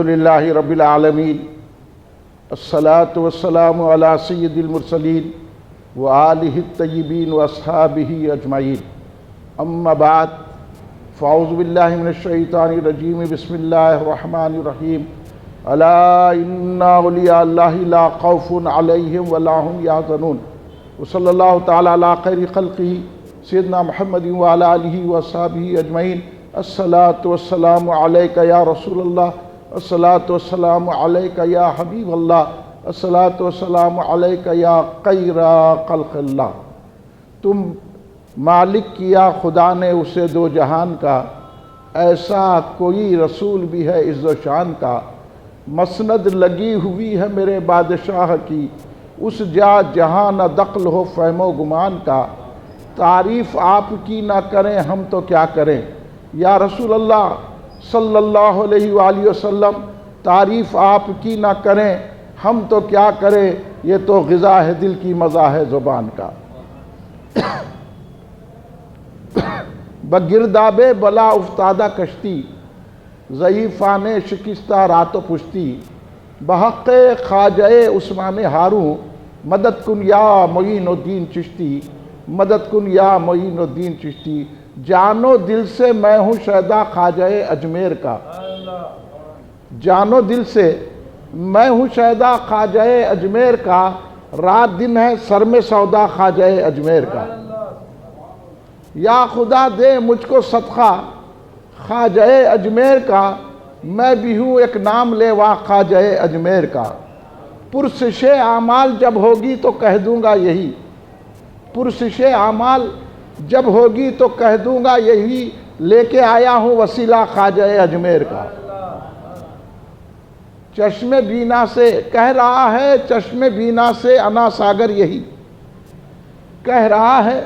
للہ رب العالمین الصلاة والسلام علی سید المرسلین وآلہ الطیبین واصحابہ اجمعین اما بعد فاعوذ باللہ من الشیطان الرجیم بسم اللہ الرحمن الرحیم الا ان اولیاء اللہ لا خوف علیہم ولا هم یحزنون وصلی اللہ تعالی علی خیر خلقہ سیدنا محمد وعلی آلہ واصحابہ اجمعین الصلاة والسلام علیکہ یا رسول اللہ، الصلاة والسلام علیکہ یا حبیب اللہ، الصلاة والسلام علیکہ یا خیر خلق اللہ۔ تم مالک کیا خدا نے اسے دو جہان کا، ایسا کوئی رسول بھی ہے عز و شان کا، مسند لگی ہوئی ہے میرے بادشاہ کی، اس جا جہاں نہ دخل ہو فہم و گمان کا، تعریف آپ کی نہ کریں ہم تو کیا کریں یا رسول اللہ صلی اللہ علیہ وآلہ وسلم، تعریف آپ کی نہ کریں ہم تو کیا کریں، یہ تو غذا ہے دل کی مزہ ہے زبان کا۔ بگرداب بلا افتادہ کشتی، ضعیفان شکستہ رات و پشتی، بحق خواجہ عثمان ہاروں، مدد کن یا معین الدین چشتی، مدد کن یا معین الدین چشتی۔ جانو دل سے میں ہوں شیدا خواجہ اجمیر کا، جانو دل سے میں ہوں شیدا خواجہ اجمیر کا، رات دن ہے سر میں سودا خواجہ اجمیر کا۔ یا خدا دے مجھ کو صدقہ خواجہ اجمیر کا، میں بھی ہوں ایک نام لیوا خواجہ اجمیر کا۔ پرسش اعمال جب ہوگی تو کہہ دوں گا یہی، پرسش اعمال جب ہوگی تو کہہ دوں گا یہی، لے کے آیا ہوں وسیلہ خواجہ اجمیر کا۔ چشم بینا سے کہہ رہا ہے، چشم بینا سے انا ساگر یہی، کہہ رہا ہے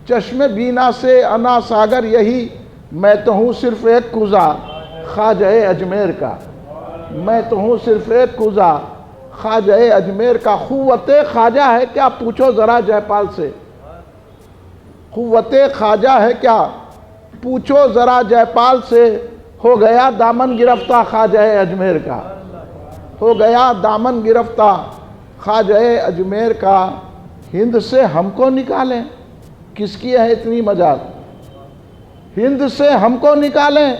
چشم بینا سے انا ساگر یہی، میں تو ہوں صرف ایک کوزہ خواجہ اجمیر کا، میں تو ہوں صرف ایک کوزہ خواجہ اجمیر کا۔ قوت خواجہ ہے کیا پوچھو ذرا جے پال سے، قوت خواجہ ہے کیا پوچھو ذرا جے پال سے، ہو گیا دامن گرفتہ خواجہ اجمیر کا، ہو گیا دامن گرفتہ خواجہ اجمیر کا۔ ہند سے ہم کو نکالیں کس کی ہے اتنی مجال، ہند سے ہم کو نکالیں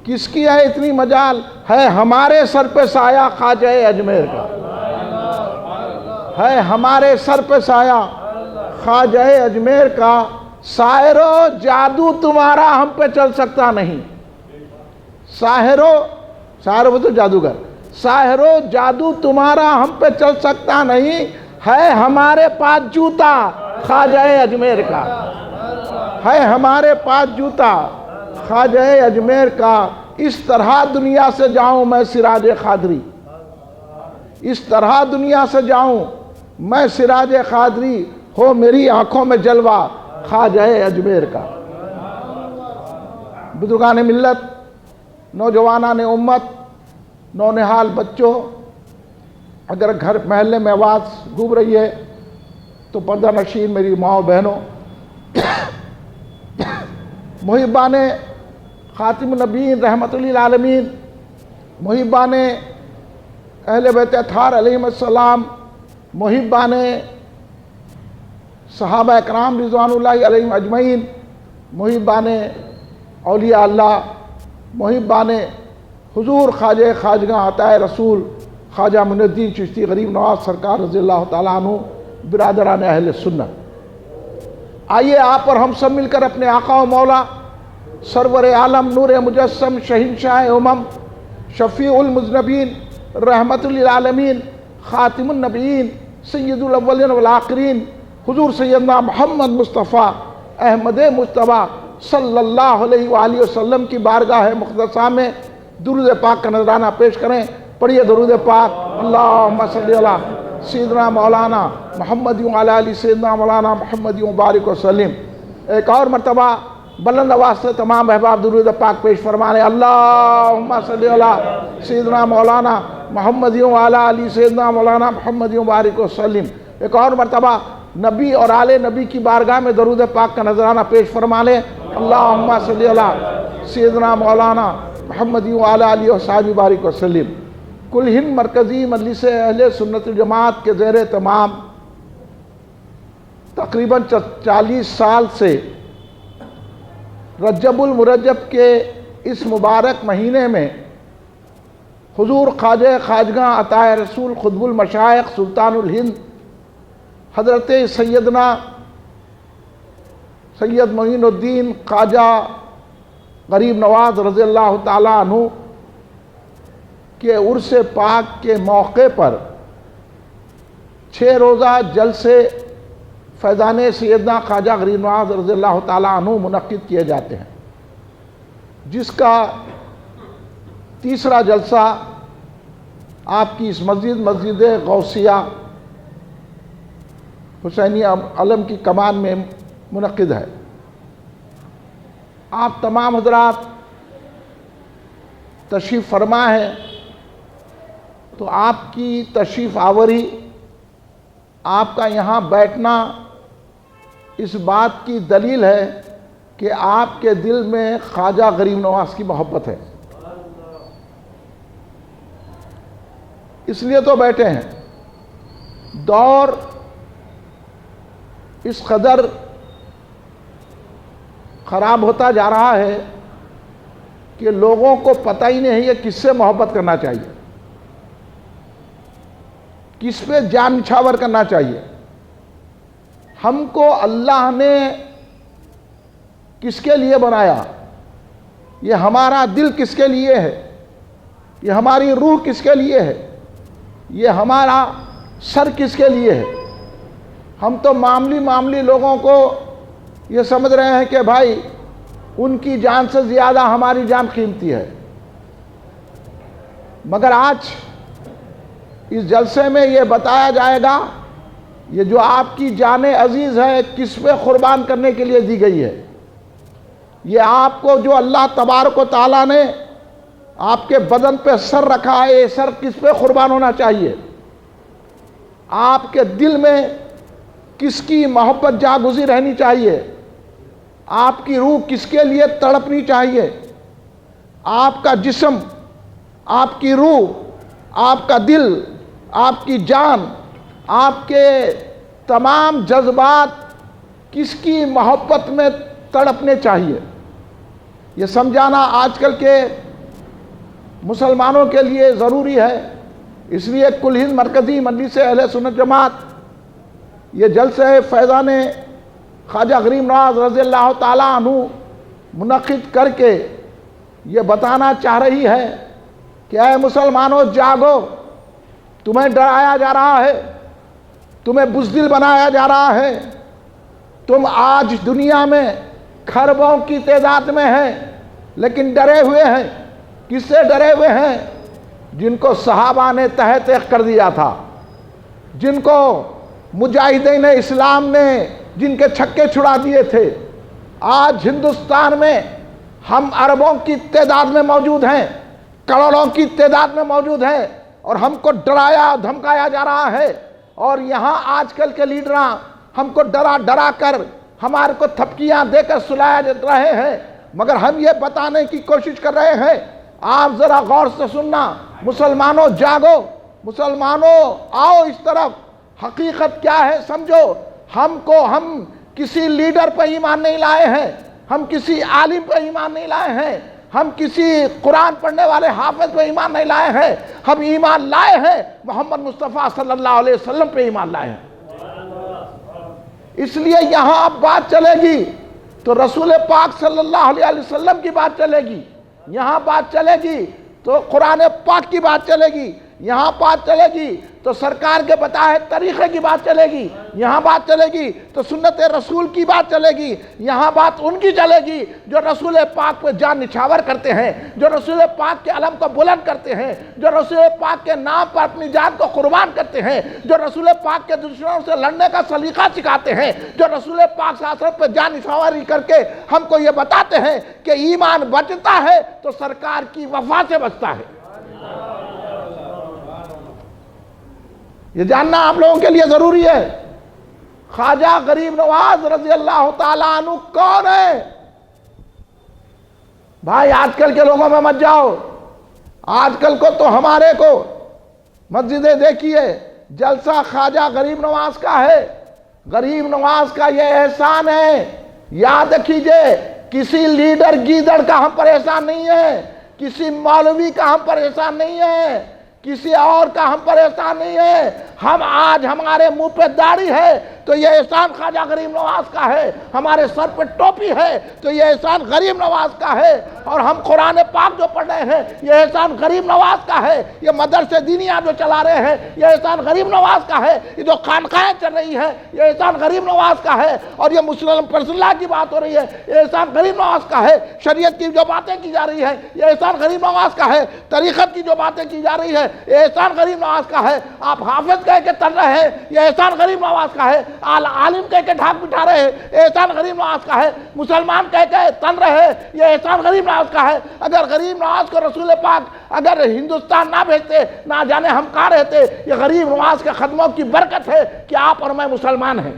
کس کی ہے اتنی مجال، ہے ہمارے سر پہ سایہ خواجہ اجمیر کا، ہے ہمارے سر پہ سایہ خواجہ اجمیر کا۔ ساحر و جادو تمہارا ہم پہ چل سکتا نہیں، ساحر وہ تو جادوگر، ساحر و جادو تمہارا ہم پہ چل سکتا نہیں، ہے ہمارے پاس جوتا خواجہ اجمیر کا، ہے ہمارے پاس جوتا خواجہ اجمیر کا۔ اس طرح دنیا سے جاؤں میں سراج قادری، اس طرح دنیا سے جاؤں میں سراج قادری، ہو میری آنکھوں میں جلوہ خواجہ اجمیر کا۔ بزرگان ملت، نوجوانان امت، نونہال بچوں، اگر گھر محلے میں آواز گھوم رہی ہے تو پردہ نشین میری ماؤں بہنوں، محبان خاتم النبیین رحمت للعالمین، محبان اہل بیت اطہار علیہم السلام، محبان صحابہ اکرام رضوان اللہ علیہم اجمعین، محبان اولیاء اللہ، محبان حضور خواجہ خواجگاں عطائے رسول خواجہ معین الدین چشتی غریب نواز سرکار رضی اللہ تعالیٰ عنہ، برادران اہل سنت، آئیے آپ اور ہم سب مل کر اپنے آقا و مولا سرور عالم نور مجسم شہنشاہ امم شفیع المذنبین رحمت للعالمین خاتم النبیین سید الاولین والآخرین حضور سیدنا محمد مصطفیٰ احمد مجتبیٰ صلی اللہ علیہ وآلہ وسلم کی بارگاہ مقدسہ میں درود پاک کا نذرانہ پیش کریں۔ پڑھیے درود پاک، اللہم صلی علی سیدنا مولانا محمد وعلی آلہ سیدنا مولانا محمد وبارک وسلم۔ ایک اور مرتبہ بلند آواز سے تمام احباب درود پاک پیش فرمانے، اللہم صلی علی سیدنا مولانا محمد وعلی آلہ سیدنا مولانا محمد وبارک وسلم۔ ایک اور مرتبہ نبی اور آل نبی کی بارگاہ میں درود پاک کا نذرانہ پیش فرما لیں، اللہم صلی علی سیدنا مولانا محمد وعلی آلہ وصحبہ بارک وسلم۔ کل ہند مرکزی مجلس اہل سنت الجماعت کے زیر اہتمام تقریباً 40 سال سے رجب المرجب کے اس مبارک مہینے میں حضور خواجہ خواجگاں عطا رسول قطب المشائخ سلطان الہند حضرت سیدنا سید معین الدین خواجہ غریب نواز رضی اللہ تعالیٰ عنہ کے عرس پاک کے موقع پر 6 روزہ جلسے فیضان سیدنا خواجہ غریب نواز رضی اللہ تعالیٰ عنہ منعقد کیے جاتے ہیں، جس کا تیسرا جلسہ آپ کی اس مسجد غوثیہ حسینی علم کی کمان میں منعقد ہے۔ آپ تمام حضرات تشریف فرما ہیں، تو آپ کی تشریف آوری، آپ کا یہاں بیٹھنا اس بات کی دلیل ہے کہ آپ کے دل میں خواجہ غریب نواز کی محبت ہے، اس لیے تو بیٹھے ہیں۔ دور اس قدر خراب ہوتا جا رہا ہے کہ لوگوں کو پتہ ہی نہیں ہے کس سے محبت کرنا چاہیے، کس پہ جان نچھاور کرنا چاہیے۔ ہم کو اللہ نے کس کے لیے بنایا، یہ ہمارا دل کس کے لیے ہے، یہ ہماری روح کس کے لیے ہے، یہ ہمارا سر کس کے لیے ہے۔ ہم تو معمولی لوگوں کو یہ سمجھ رہے ہیں کہ بھائی ان کی جان سے زیادہ ہماری جان قیمتی ہے، مگر آج اس جلسے میں یہ بتایا جائے گا یہ جو آپ کی جان عزیز ہے کس پہ قربان کرنے کے لیے دی گئی ہے۔ یہ آپ کو جو اللہ تبارک و تعالیٰ نے آپ کے بدن پہ سر رکھا ہے، یہ سر کس پہ قربان ہونا چاہیے؟ آپ کے دل میں کس کی محبت جاگزی رہنی چاہیے؟ آپ کی روح کس کے لیے تڑپنی چاہیے؟ آپ کا جسم، آپ کی روح، آپ کا دل، آپ کی جان، آپ کے تمام جذبات کس کی محبت میں تڑپنے چاہیے؟ یہ سمجھانا آج کل کے مسلمانوں کے لیے ضروری ہے۔ اس لیے کل ہند مرکزی مجلس اہل سنت جماعت یہ جلسہ فیضان خواجہ غریب نواز رضی اللہ تعالیٰ عنہ منعقد کر کے یہ بتانا چاہ رہی ہے کہ اے مسلمانوں جاگو، تمہیں ڈرایا جا رہا ہے، تمہیں بزدل بنایا جا رہا ہے۔ تم آج دنیا میں کھربوں کی تعداد میں ہیں، لیکن ڈرے ہوئے ہیں۔ کس سے ڈرے ہوئے ہیں؟ جن کو صحابہ نے تہہ تیغ کر دیا تھا، جن کو مجاہدین اسلام نے جن کے چھکے چھڑا دیے تھے۔ آج ہندوستان میں ہم اربوں کی تعداد میں موجود ہیں، کروڑوں کی تعداد میں موجود ہیں، اور ہم کو ڈرایا دھمکایا جا رہا ہے۔ اور یہاں آج کل کے لیڈراں ہم کو ڈرا کر ہمارے کو تھپکیاں دے کر سلایا جا رہے ہیں، مگر ہم یہ بتانے کی کوشش کر رہے ہیں۔ آپ ذرا غور سے سننا، مسلمانوں جاگو، مسلمانوں آؤ اس طرف، حقیقت کیا ہے سمجھو۔ ہم کسی لیڈر پہ ایمان نہیں لائے ہیں، ہم کسی عالم پہ ایمان نہیں لائے ہیں، ہم کسی قرآن پڑھنے والے حافظ پہ ایمان نہیں لائے ہیں، ہم ایمان لائے ہیں محمد مصطفیٰ صلی اللہ علیہ وسلم پہ ایمان لائے ہیں۔ اس لیے یہاں اب بات چلے گی تو رسول پاک صلی اللہ علیہ وسلم کی بات چلے گی، یہاں بات چلے گی تو قرآن پاک کی بات چلے گی، یہاں بات چلے گی تو سرکار کے بتائے طریقے کی بات چلے گی، یہاں بات چلے گی تو سنت رسول کی بات چلے گی، یہاں بات ان کی چلے گی جو رسول پاک پہ جان نچھاور کرتے ہیں، جو رسول پاک کے علم کو بلند کرتے ہیں، جو رسول پاک کے نام پر اپنی جان کو قربان کرتے ہیں، جو رسول پاک کے دشمنوں سے لڑنے کا سلیقہ سکھاتے ہیں، جو رسول پاک صلی اللہ علیہ وسلم پہ جان نچھاوری کر کے ہم کو یہ بتاتے ہیں کہ ایمان بچتا ہے تو سرکار کی وفا سے بچتا ہے۔ یہ جاننا آپ لوگوں کے لیے ضروری ہے۔ خواجہ غریب نواز رضی اللہ تعالیٰ عنہ کون ہے؟ بھائی آج کل کے لوگوں میں مت جاؤ. آج کل کو تو ہمارے کو مسجدیں دیکھیے جلسہ خواجہ غریب نواز کا ہے. غریب نواز کا یہ احسان ہے. یاد رکھیے کسی لیڈر گیدڑ کا ہم پر احسان نہیں ہے, کسی مولوی کا ہم پر احسان نہیں ہے, کسی اور کا ہم پر احسان نہیں ہے. ہم آج ہمارے منہ پہ داڑھی ہے تو یہ احسان خواجہ غریب نواز کا ہے. ہمارے سر پہ ٹوپی ہے تو یہ احسان غریب نواز کا ہے. اور ہم قرآن پاک جو پڑھ رہے ہیں یہ احسان غریب نواز کا ہے. یہ مدرسے دینیہ جو چلا رہے ہیں یہ احسان غریب نواز کا ہے. یہ جو خانقاہیں چل رہی ہے یہ احسان غریب نواز کا ہے. اور یہ مسلم پرسنلہ کی بات ہو رہی ہے یہ احسان غریب نواز کا ہے. شریعت کی جو باتیں کی جا رہی ہے یہ احسان غریب نواز کا ہے. طریقت کی جو باتیں کی جا رہی ہے یہ احسان غریب نواز کا ہے. آپ حافظ کہہ کے تر رہے ہیں یہ احسان غریب نواز کا ہے. عالم کہہ کے ڈھاک بٹھا رہے ہیں یہ احسان غریب نواز کا ہے. مسلمان کہہ کے تن رہے ہیں یہ احسان غریب نواز کا ہے. اگر غریب نواز کو رسول پاک اگر ہندوستان نہ بھیجتے نہ جانے ہم کہاں رہتے. یہ غریب نواز کے قدموں کی برکت ہے کہ آپ اور میں مسلمان ہیں.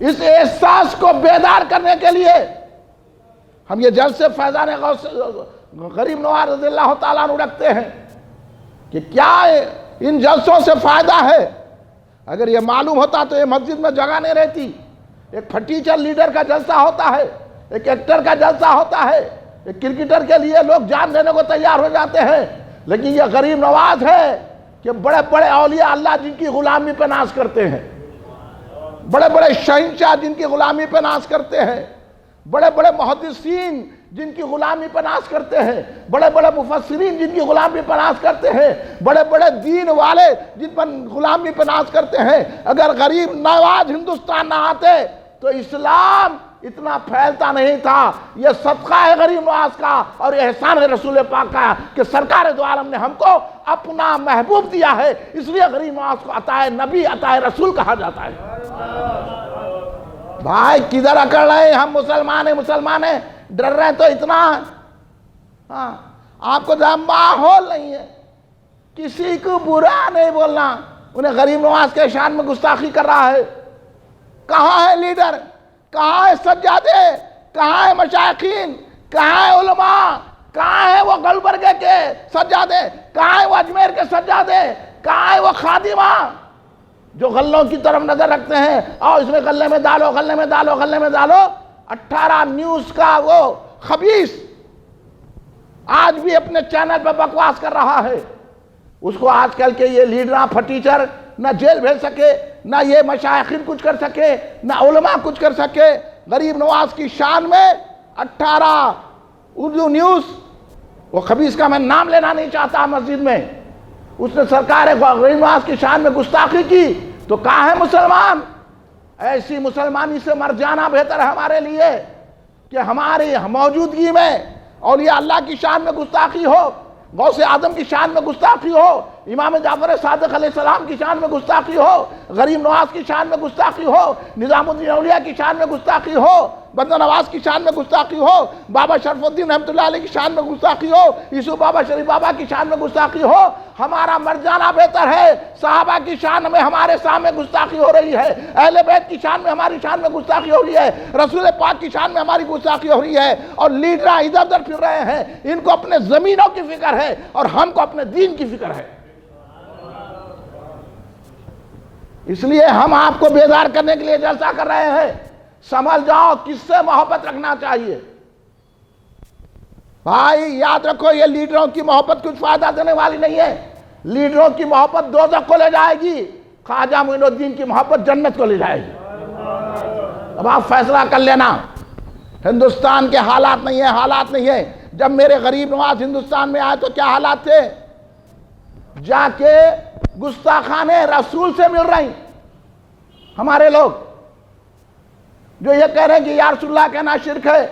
اس احساس کو بیدار کرنے کے لیے ہم یہ جلسے فیضان غوث غریب نواز رضی اللہ تعالیٰ عنہ رکھتے ہیں کہ کیا ان جلسوں سے فائدہ ہے. اگر یہ معلوم ہوتا تو یہ مسجد میں جگہ نہیں رہتی. ایک پھٹیچر لیڈر کا جلسہ ہوتا ہے, ایک ایکٹر کا جلسہ ہوتا ہے, ایک کرکٹر کے لیے لوگ جان دینے کو تیار ہو جاتے ہیں. لیکن یہ غریب نواز ہے کہ بڑے بڑے اولیاء اللہ جن کی غلامی پہ ناز کرتے ہیں, بڑے بڑے شہنشاہ جن کی غلامی پہ ناز کرتے ہیں, بڑے بڑے محدثین جن کی غلامی پہ ناز کرتے ہیں, بڑے بڑے مفسرین جن کی غلامی پہ ناز کرتے ہیں, بڑے بڑے دین والے جن پر غلامی پہ ناز کرتے ہیں. اگر غریب نواز ہندوستان نہ آتے تو اسلام اتنا پھیلتا نہیں تھا. یہ صدقہ ہے غریب نواز کا اور یہ احسان ہے رسول پاک کا کہ سرکار دو عالم نے ہم کو اپنا محبوب دیا ہے. اس لیے غریب نواز کو عطائے نبی عطائے رسول کہا جاتا ہے. بھائی کدھر اکڑ رہے ہیں؟ ہم مسلمان ہیں ڈر رہے ہیں تو اتنا. ہاں آپ کو جہاں ماحول نہیں ہے کسی کو برا نہیں بولنا. انہیں غریب نواز کے شان میں گستاخی کر رہا ہے. کہاں ہے لیڈر؟ کہاں ہے سجادے؟ کہاں ہے مشائخین؟ کہاں ہے علماء؟ کہاں ہے وہ گلبرگے کے سجادے؟ کہاں ہے وہ اجمیر کے سجادے؟ کہاں ہے وہ خادمہ جو غلوں کی طرف نظر رکھتے ہیں اور اس میں غلے میں ڈالو غلے میں ڈالو غلے میں ڈالو؟ 18 نیوز کا وہ خبیث آج بھی اپنے چینل پہ بکواس کر رہا ہے. اس کو آج کل کے یہ لیڈراں پھٹیچر نہ جیل بھیج سکے, نہ یہ مشائخین کچھ کر سکے, نہ علماء کچھ کر سکے. غریب نواز کی شان میں 18 اردو نیوز, وہ خبیث کا میں نام لینا نہیں چاہتا مسجد میں, اس نے سرکار غریب نواز کی شان میں گستاخی کی. تو کہاں ہے مسلمان؟ ایسی مسلمانی سے مر جانا بہتر ہے ہمارے لیے کہ ہماری موجودگی میں اولیاء اللہ کی شان میں گستاخی ہو, غوث اعظم کی شان میں گستاخی ہو, امام جعفر صادق علیہ السلام کی شان میں گستاخی ہو, غریب نواز کی شان میں گستاخی ہو, نظام الدین اولیاء کی شان میں گستاخی ہو, بندہ نواز کی شان میں گستاخی ہو, بابا شرف الدین رحمۃ اللہ علیہ کی شان میں گستاخی ہو, یوسف بابا شریف بابا کی شان میں گستاخی ہو. ہمارا مر جانا بہتر ہے. صحابہ کی شان میں ہمارے سامنے گستاخی ہو رہی ہے, اہل بیت کی شان میں ہماری شان میں گستاخی ہو رہی ہے, رسول پاک کی شان میں ہماری گستاخی ہو رہی ہے. اور لیڈراں ادھر ادھر پھر رہے ہیں, ان کو اپنے زمینوں کی فکر ہے اور ہم کو اپنے دین کی فکر ہے. اس لیے ہم آپ کو بیدار کرنے کے لیے جلسہ کر رہے ہیں. سنبھل جاؤ, کس سے محبت رکھنا چاہیے. بھائی یاد رکھو یہ لیڈروں کی محبت کچھ فائدہ دینے والی نہیں ہے. لیڈروں کی محبت دوزخ کو لے جائے گی, خواجہ معین الدین کی محبت جنت کو لے جائے گی. اب آپ فیصلہ کر لینا. ہندوستان کے حالات نہیں ہیں. جب میرے غریب نواز ہندوستان میں آئے تو کیا حالات تھے؟ جا کے گستاخان رسول سے مل رہی ہمارے لوگ, جو یہ کہہ رہے ہیں کہ یا رسول اللہ کہنا شرک ہے,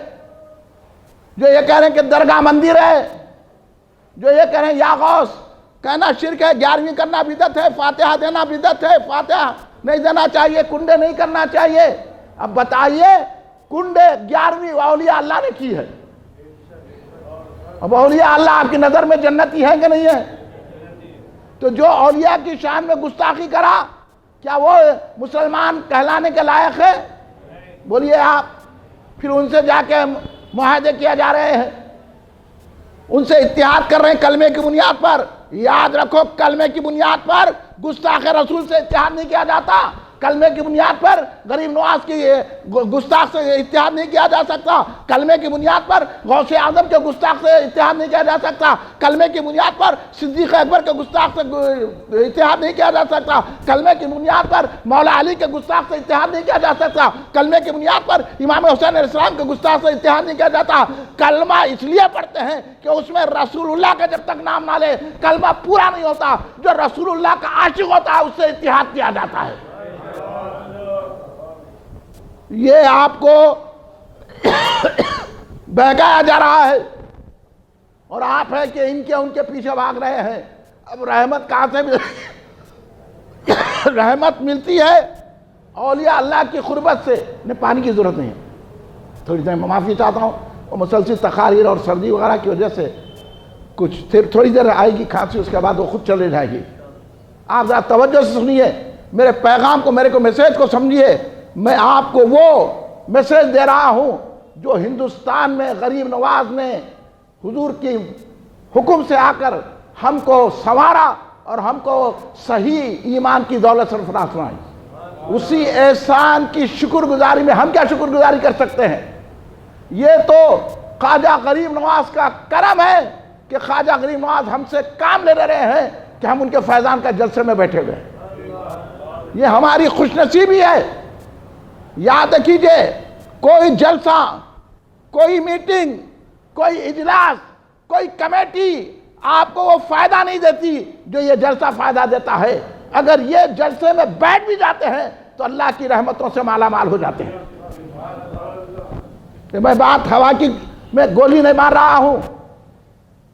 جو یہ کہہ رہے ہیں کہ درگاہ مندر ہے, جو یہ کہہ رہے ہیں یا غوث کہنا شرک ہے, 11ویں کرنا بدعت ہے, فاتحہ دینا بدعت ہے, فاتحہ نہیں دینا چاہیے, کنڈے نہیں کرنا چاہیے. اب بتائیے کنڈے 11ویں اولیاء اللہ نے کی ہے. اب اولیاء اللہ آپ کی نظر میں جنتی ہیں کہ نہیں ہے؟ تو جو اولیاء کی شان میں گستاخی کرا, کیا وہ مسلمان کہلانے کے لائق ہے؟ بولیے آپ. پھر ان سے جا کے معاہدے کیا جا رہے ہیں، ان سے اتحاد کر رہے ہیں کلمے کی بنیاد پر. یاد رکھو، کلمے کی بنیاد پر گستاخ رسول سے اتحاد نہیں کیا جاتا. کلمے کی بنیاد پر غریب نواز کی گستاخ سے اتحاد نہیں کیا جا سکتا. کلمے کی بنیاد پر غوث اعظم کے گستاخ سے اتحاد نہیں کیا جا سکتا. کلمے کی بنیاد پر صدیق اکبر کے گستاخ سے اتحاد نہیں کیا جا سکتا. کلمے کی بنیاد پر مولا علی کے گستاخ سے اتحاد نہیں کیا جا سکتا. کلمے کی بنیاد پر امام حسین علیہ السلام کے گستاخ سے اتحاد نہیں کیا جاتا. کلمہ اس لیے پڑھتے ہیں کہ اس میں رسول اللہ کا جب تک نام نہ لے کلمہ پورا نہیں ہوتا. جو رسول اللہ کا عاشق ہوتا ہے اس سے اتحاد کیا جاتا ہے. یہ آپ کو بہکایا جا رہا ہے اور آپ ہے کہ ان کے پیچھے بھاگ رہے ہیں. اب رحمت کہاں سے رحمت ملتی ہے؟ اولیاء اللہ کی قربت سے. پانی کی ضرورت نہیں ہے، تھوڑی دیر میں معافی چاہتا ہوں، وہ مسلسل تقاریر اور سردی وغیرہ کی وجہ سے کچھ تھوڑی دیر آئے گی کھانسی، اس کے بعد وہ خود چلے جائے گی. آپ ذرا توجہ سے سنیے میرے پیغام کو، میرے کو میسیج کو سمجھیے. میں آپ کو وہ میسیج دے رہا ہوں جو ہندوستان میں غریب نواز نے حضور کی حکم سے آ کر ہم کو سنوارا اور ہم کو صحیح ایمان کی دولت سرفراز سنائی. اسی احسان کی شکر گزاری میں ہم کیا شکر گزاری کر سکتے ہیں؟ یہ تو خواجہ غریب نواز کا کرم ہے کہ خواجہ غریب نواز ہم سے کام لے رہے ہیں کہ ہم ان کے فیضان کا جلسے میں بیٹھے ہوئے. یہ ہماری خوش نصیبی ہے. یاد رکھیے، کوئی جلسہ، کوئی میٹنگ، کوئی اجلاس، کوئی کمیٹی آپ کو وہ فائدہ نہیں دیتی جو یہ جلسہ فائدہ دیتا ہے. اگر یہ جلسے میں بیٹھ بھی جاتے ہیں تو اللہ کی رحمتوں سے مالا مال ہو جاتے ہیں. میں بات ہوا کی میں گولی نہیں مار رہا ہوں،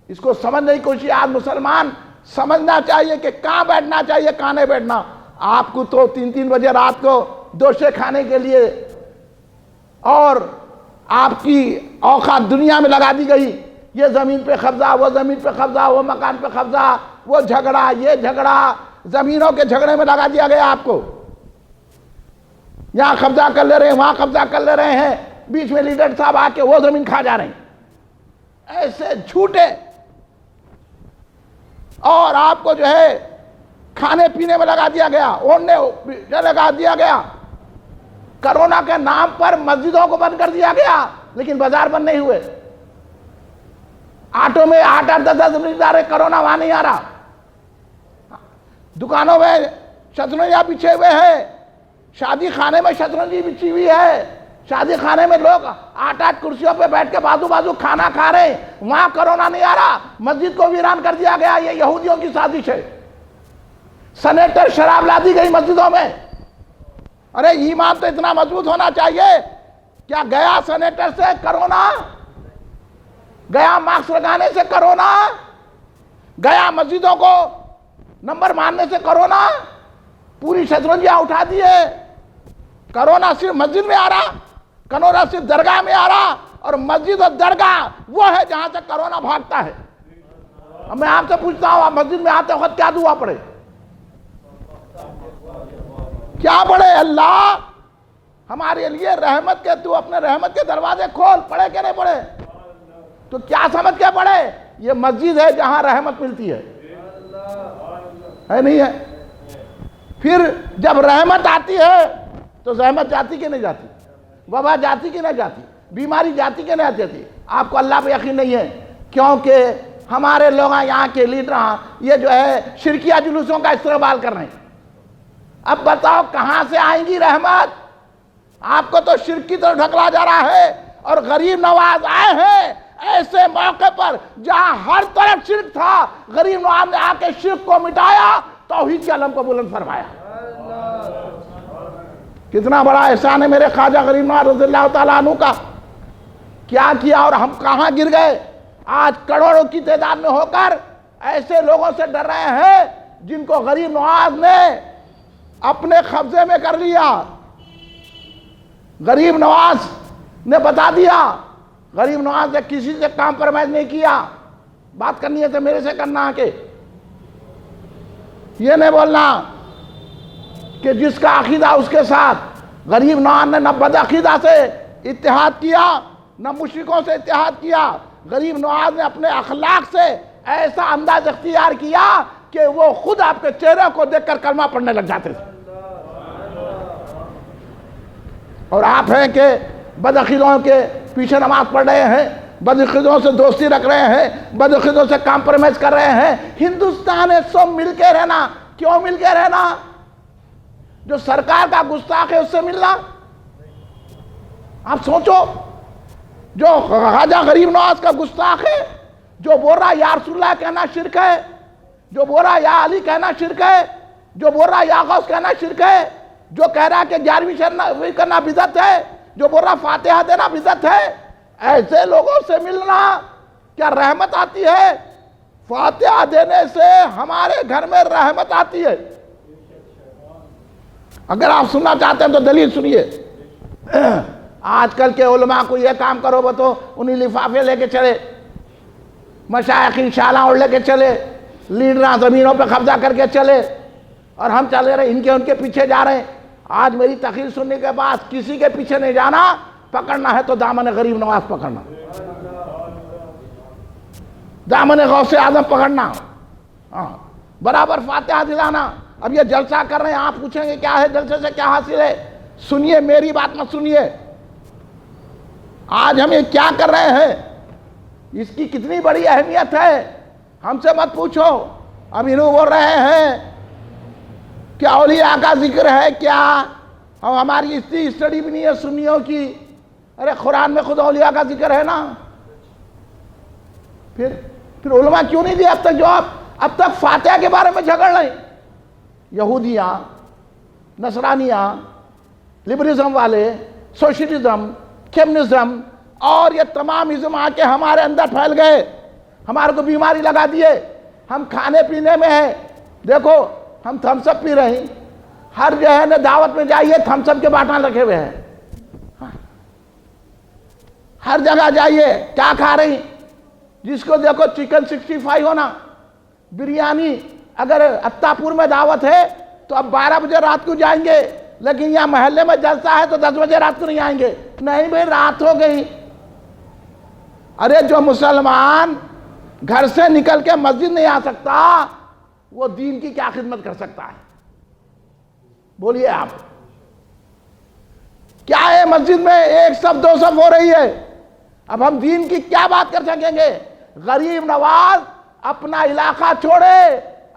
اس کو سمجھنے کی کوشش. آج مسلمان سمجھنا چاہیے کہ کہاں بیٹھنا چاہیے، کہاں نہیں بیٹھنا. آپ کو تو 3 بجے رات کو دوشے کھانے کے لیے اور آپ کی اوقات دنیا میں لگا دی گئی. یہ زمین پہ قبضہ، وہ زمین پہ قبضہ، وہ مکان پہ قبضہ، وہ جھگڑا، یہ جھگڑا، زمینوں کے جھگڑے میں لگا دیا گیا آپ کو. یہاں قبضہ کر لے رہے ہیں، وہاں قبضہ کر لے رہے ہیں، بیچ میں لیڈر صاحب آ کے وہ زمین کھا جا رہے ہیں. ایسے جھوٹے. اور آپ کو جو ہے کھانے پینے میں لگا دیا گیا، اوڑھنے میں لگا دیا گیا. کرونا کے نام پر مسجدوں کو بند کر دیا گیا لیکن بازار بند نہیں ہوئے. آٹو میں 8-10 مقدار کرونا وہاں نہیں آ رہا. دکانوں میں شطرنجیاں بچھے ہوئے ہیں، شادی خانے میں شطرنجی بچھی ہوئی ہے. شادی خانے میں لوگ 8 کرسیوں پہ بیٹھ کے بازو بازو کھانا کھا رہے ہیں، وہاں کرونا نہیں آ رہا. مسجد کو ویران کر دیا گیا. یہ یہودیوں کی سازش ہے. سینیٹر شراب لا دی گئی مسجدوں میں. ارے ایمان تو اتنا مضبوط ہونا چاہیے. کیا گیا سینیٹر سے کرونا؟ گیا ماسک لگانے سے کرونا؟ گیا مسجدوں کو نمبر مارنے سے کرونا؟ پوری شطرنجیاں اٹھا دیے. کرونا صرف مسجد میں آ رہا، کرونا صرف درگاہ میں آ رہا، اور مسجد اور درگاہ وہ ہے جہاں سے کرونا بھاگتا ہے. اب میں آپ سے پوچھتا ہوں، آپ مسجد میں آتے وقت کیا دعا پڑھے؟ کیا پڑھے؟ اللہ ہمارے لیے رحمت کے، تو اپنے رحمت کے دروازے کھول. پڑھے کہ نہیں پڑھے؟ تو کیا سمجھ کے پڑھے؟ یہ مسجد ہے جہاں رحمت ملتی ہے نہیں ہے؟ پھر جب رحمت آتی ہے تو زحمت جاتی کہ نہیں جاتی؟ وبا جاتی کہ نہیں جاتی؟ بیماری جاتی کہ نہیں جاتی؟ آپ کو اللہ پہ یقین نہیں ہے کیونکہ ہمارے لوگ یہاں کے لیڈر یہ جو ہے شرکیہ جلوسوں کا استقبال کر رہے ہیں. اب بتاؤ کہاں سے آئیں گی رحمت؟ آپ کو تو شرک کی طرف ڈھکلا جا رہا ہے. اور غریب نواز آئے ہیں ایسے موقع پر جہاں ہر طرف شرک تھا. غریب نواز نے آ کے شرک کو مٹایا، توحید کے علم کو بلند فرمایا. کتنا بڑا احسان ہے میرے خواجہ غریب نواز رضی اللہ تعالیٰ عنہ کا. کیا کیا اور ہم کہاں گر گئے. آج کروڑوں کی تعداد میں ہو کر ایسے لوگوں سے ڈر رہے ہیں جن کو غریب نواز نے اپنے قبضے میں کر لیا. غریب نواز نے بتا دیا. غریب نواز نے کسی سے کمپرومائز نہیں کیا. بات کرنی ہے تو میرے سے کرنا. کہ یہ نہیں بولنا کہ جس کا عقیدہ اس کے ساتھ غریب نواز نے نہ بد عقیدہ سے اتحاد کیا نہ مشرکوں سے اتحاد کیا، غریب نواز نے اپنے اخلاق سے ایسا انداز اختیار کیا کہ وہ خود آپ کے چہرے کو دیکھ کر کلمہ پڑھنے لگ جاتے تھے۔ اور آپ ہیں کہ بدعقیدوں کے پیچھے نماز پڑھ رہے ہیں، بدعقیدوں سے دوستی رکھ رہے ہیں، بدعقیدوں سے کمپرومائز کر رہے ہیں۔ ہندوستان ہے سب مل کے رہنا۔ کیوں مل کے رہنا؟ جو سرکار کا گستاخ ہے اس سے ملنا؟ آپ سوچو، جو خواجہ غریب نواز کا گستاخ ہے، جو بول رہا یا رسول اللہ کہنا شرک ہے، جو بول رہا یا علی کہنا شرک ہے، جو بول رہا یا غوث کہنا شرک ہے، جو کہہ رہا کہ 11ویں شرح کرنا بدعت ہے، جو بول رہا فاتحہ دینا بدعت ہے، ایسے لوگوں سے ملنا کیا رحمت آتی ہے؟ فاتحہ دینے سے ہمارے گھر میں رحمت آتی ہے۔ اگر آپ سننا چاہتے ہیں تو دلیل سنیے۔ آج کل کے علماء کو یہ کام کرو وہ تو انہیں لفافے لے کے چلے، مشائخین شالاں اور لے کے چلے، لیڈراں زمینوں پہ قبضہ کر کے چلے، اور ہم چلے رہے ان کے پیچھے جا رہے ہیں۔ آج میری تقریر سننے کے بعد کسی کے پیچھے نہیں جانا، پکڑنا ہے تو دامن غریب نواز پکڑنا، دامن غوث اعظم پکڑنا، برابر فاتحہ دلانا۔ اب یہ جلسہ کر رہے ہیں، آپ پوچھیں گے کیا ہے جلسے سے کیا حاصل ہے؟ سنیے میری بات مت سنیے، آج ہم یہ کیا کر رہے ہیں اس کی کتنی بڑی اہمیت ہے ہم سے مت پوچھو۔ اب انہوں بول رہے ہیں کہ اولیاء کا ذکر ہے کیا؟ ہماری اسٹڈی بھی نہیں ہے سنیوں کی۔ ارے قرآن میں خود اولیاء کا ذکر ہے نا، پھر علماء کیوں نہیں دیے اب تک جواب؟ اب تک فاتحہ کے بارے میں جھگڑ رہے ہیں یہودیاں، نصرانیاں، لبرلزم والے، سوشلزم، کمیونزم اور یہ تمام ازم آ کے ہمارے اندر پھیل گئے، ہمارے کو بیماری لگا دیے۔ ہم کھانے پینے میں ہیں، دیکھو ہم تھمس اپ پی رہے ہیں، ہر جو ہے نا دعوت میں جائیے تھمس اپ کے باٹل رکھے ہوئے ہیں، ہر جگہ جائیے کیا کھا رہی، جس کو دیکھو چکن 65 ہونا، بریانی۔ اگر اتاپور میں دعوت ہے تو اب 12 بجے رات کو جائیں گے، لیکن یہاں محلے میں جلسہ ہے تو 10 بجے رات کو نہیں آئیں گے۔ نہیں بھئی رات ہو گئی۔ ارے جو مسلمان گھر سے نکل کے مسجد نہیں آ سکتا وہ دین کی کیا خدمت کر سکتا ہے؟ بولیے آپ، کیا ہے مسجد میں ایک صف دو صف ہو رہی ہے، اب ہم دین کی کیا بات کر سکیں گے؟ غریب نواز اپنا علاقہ چھوڑے،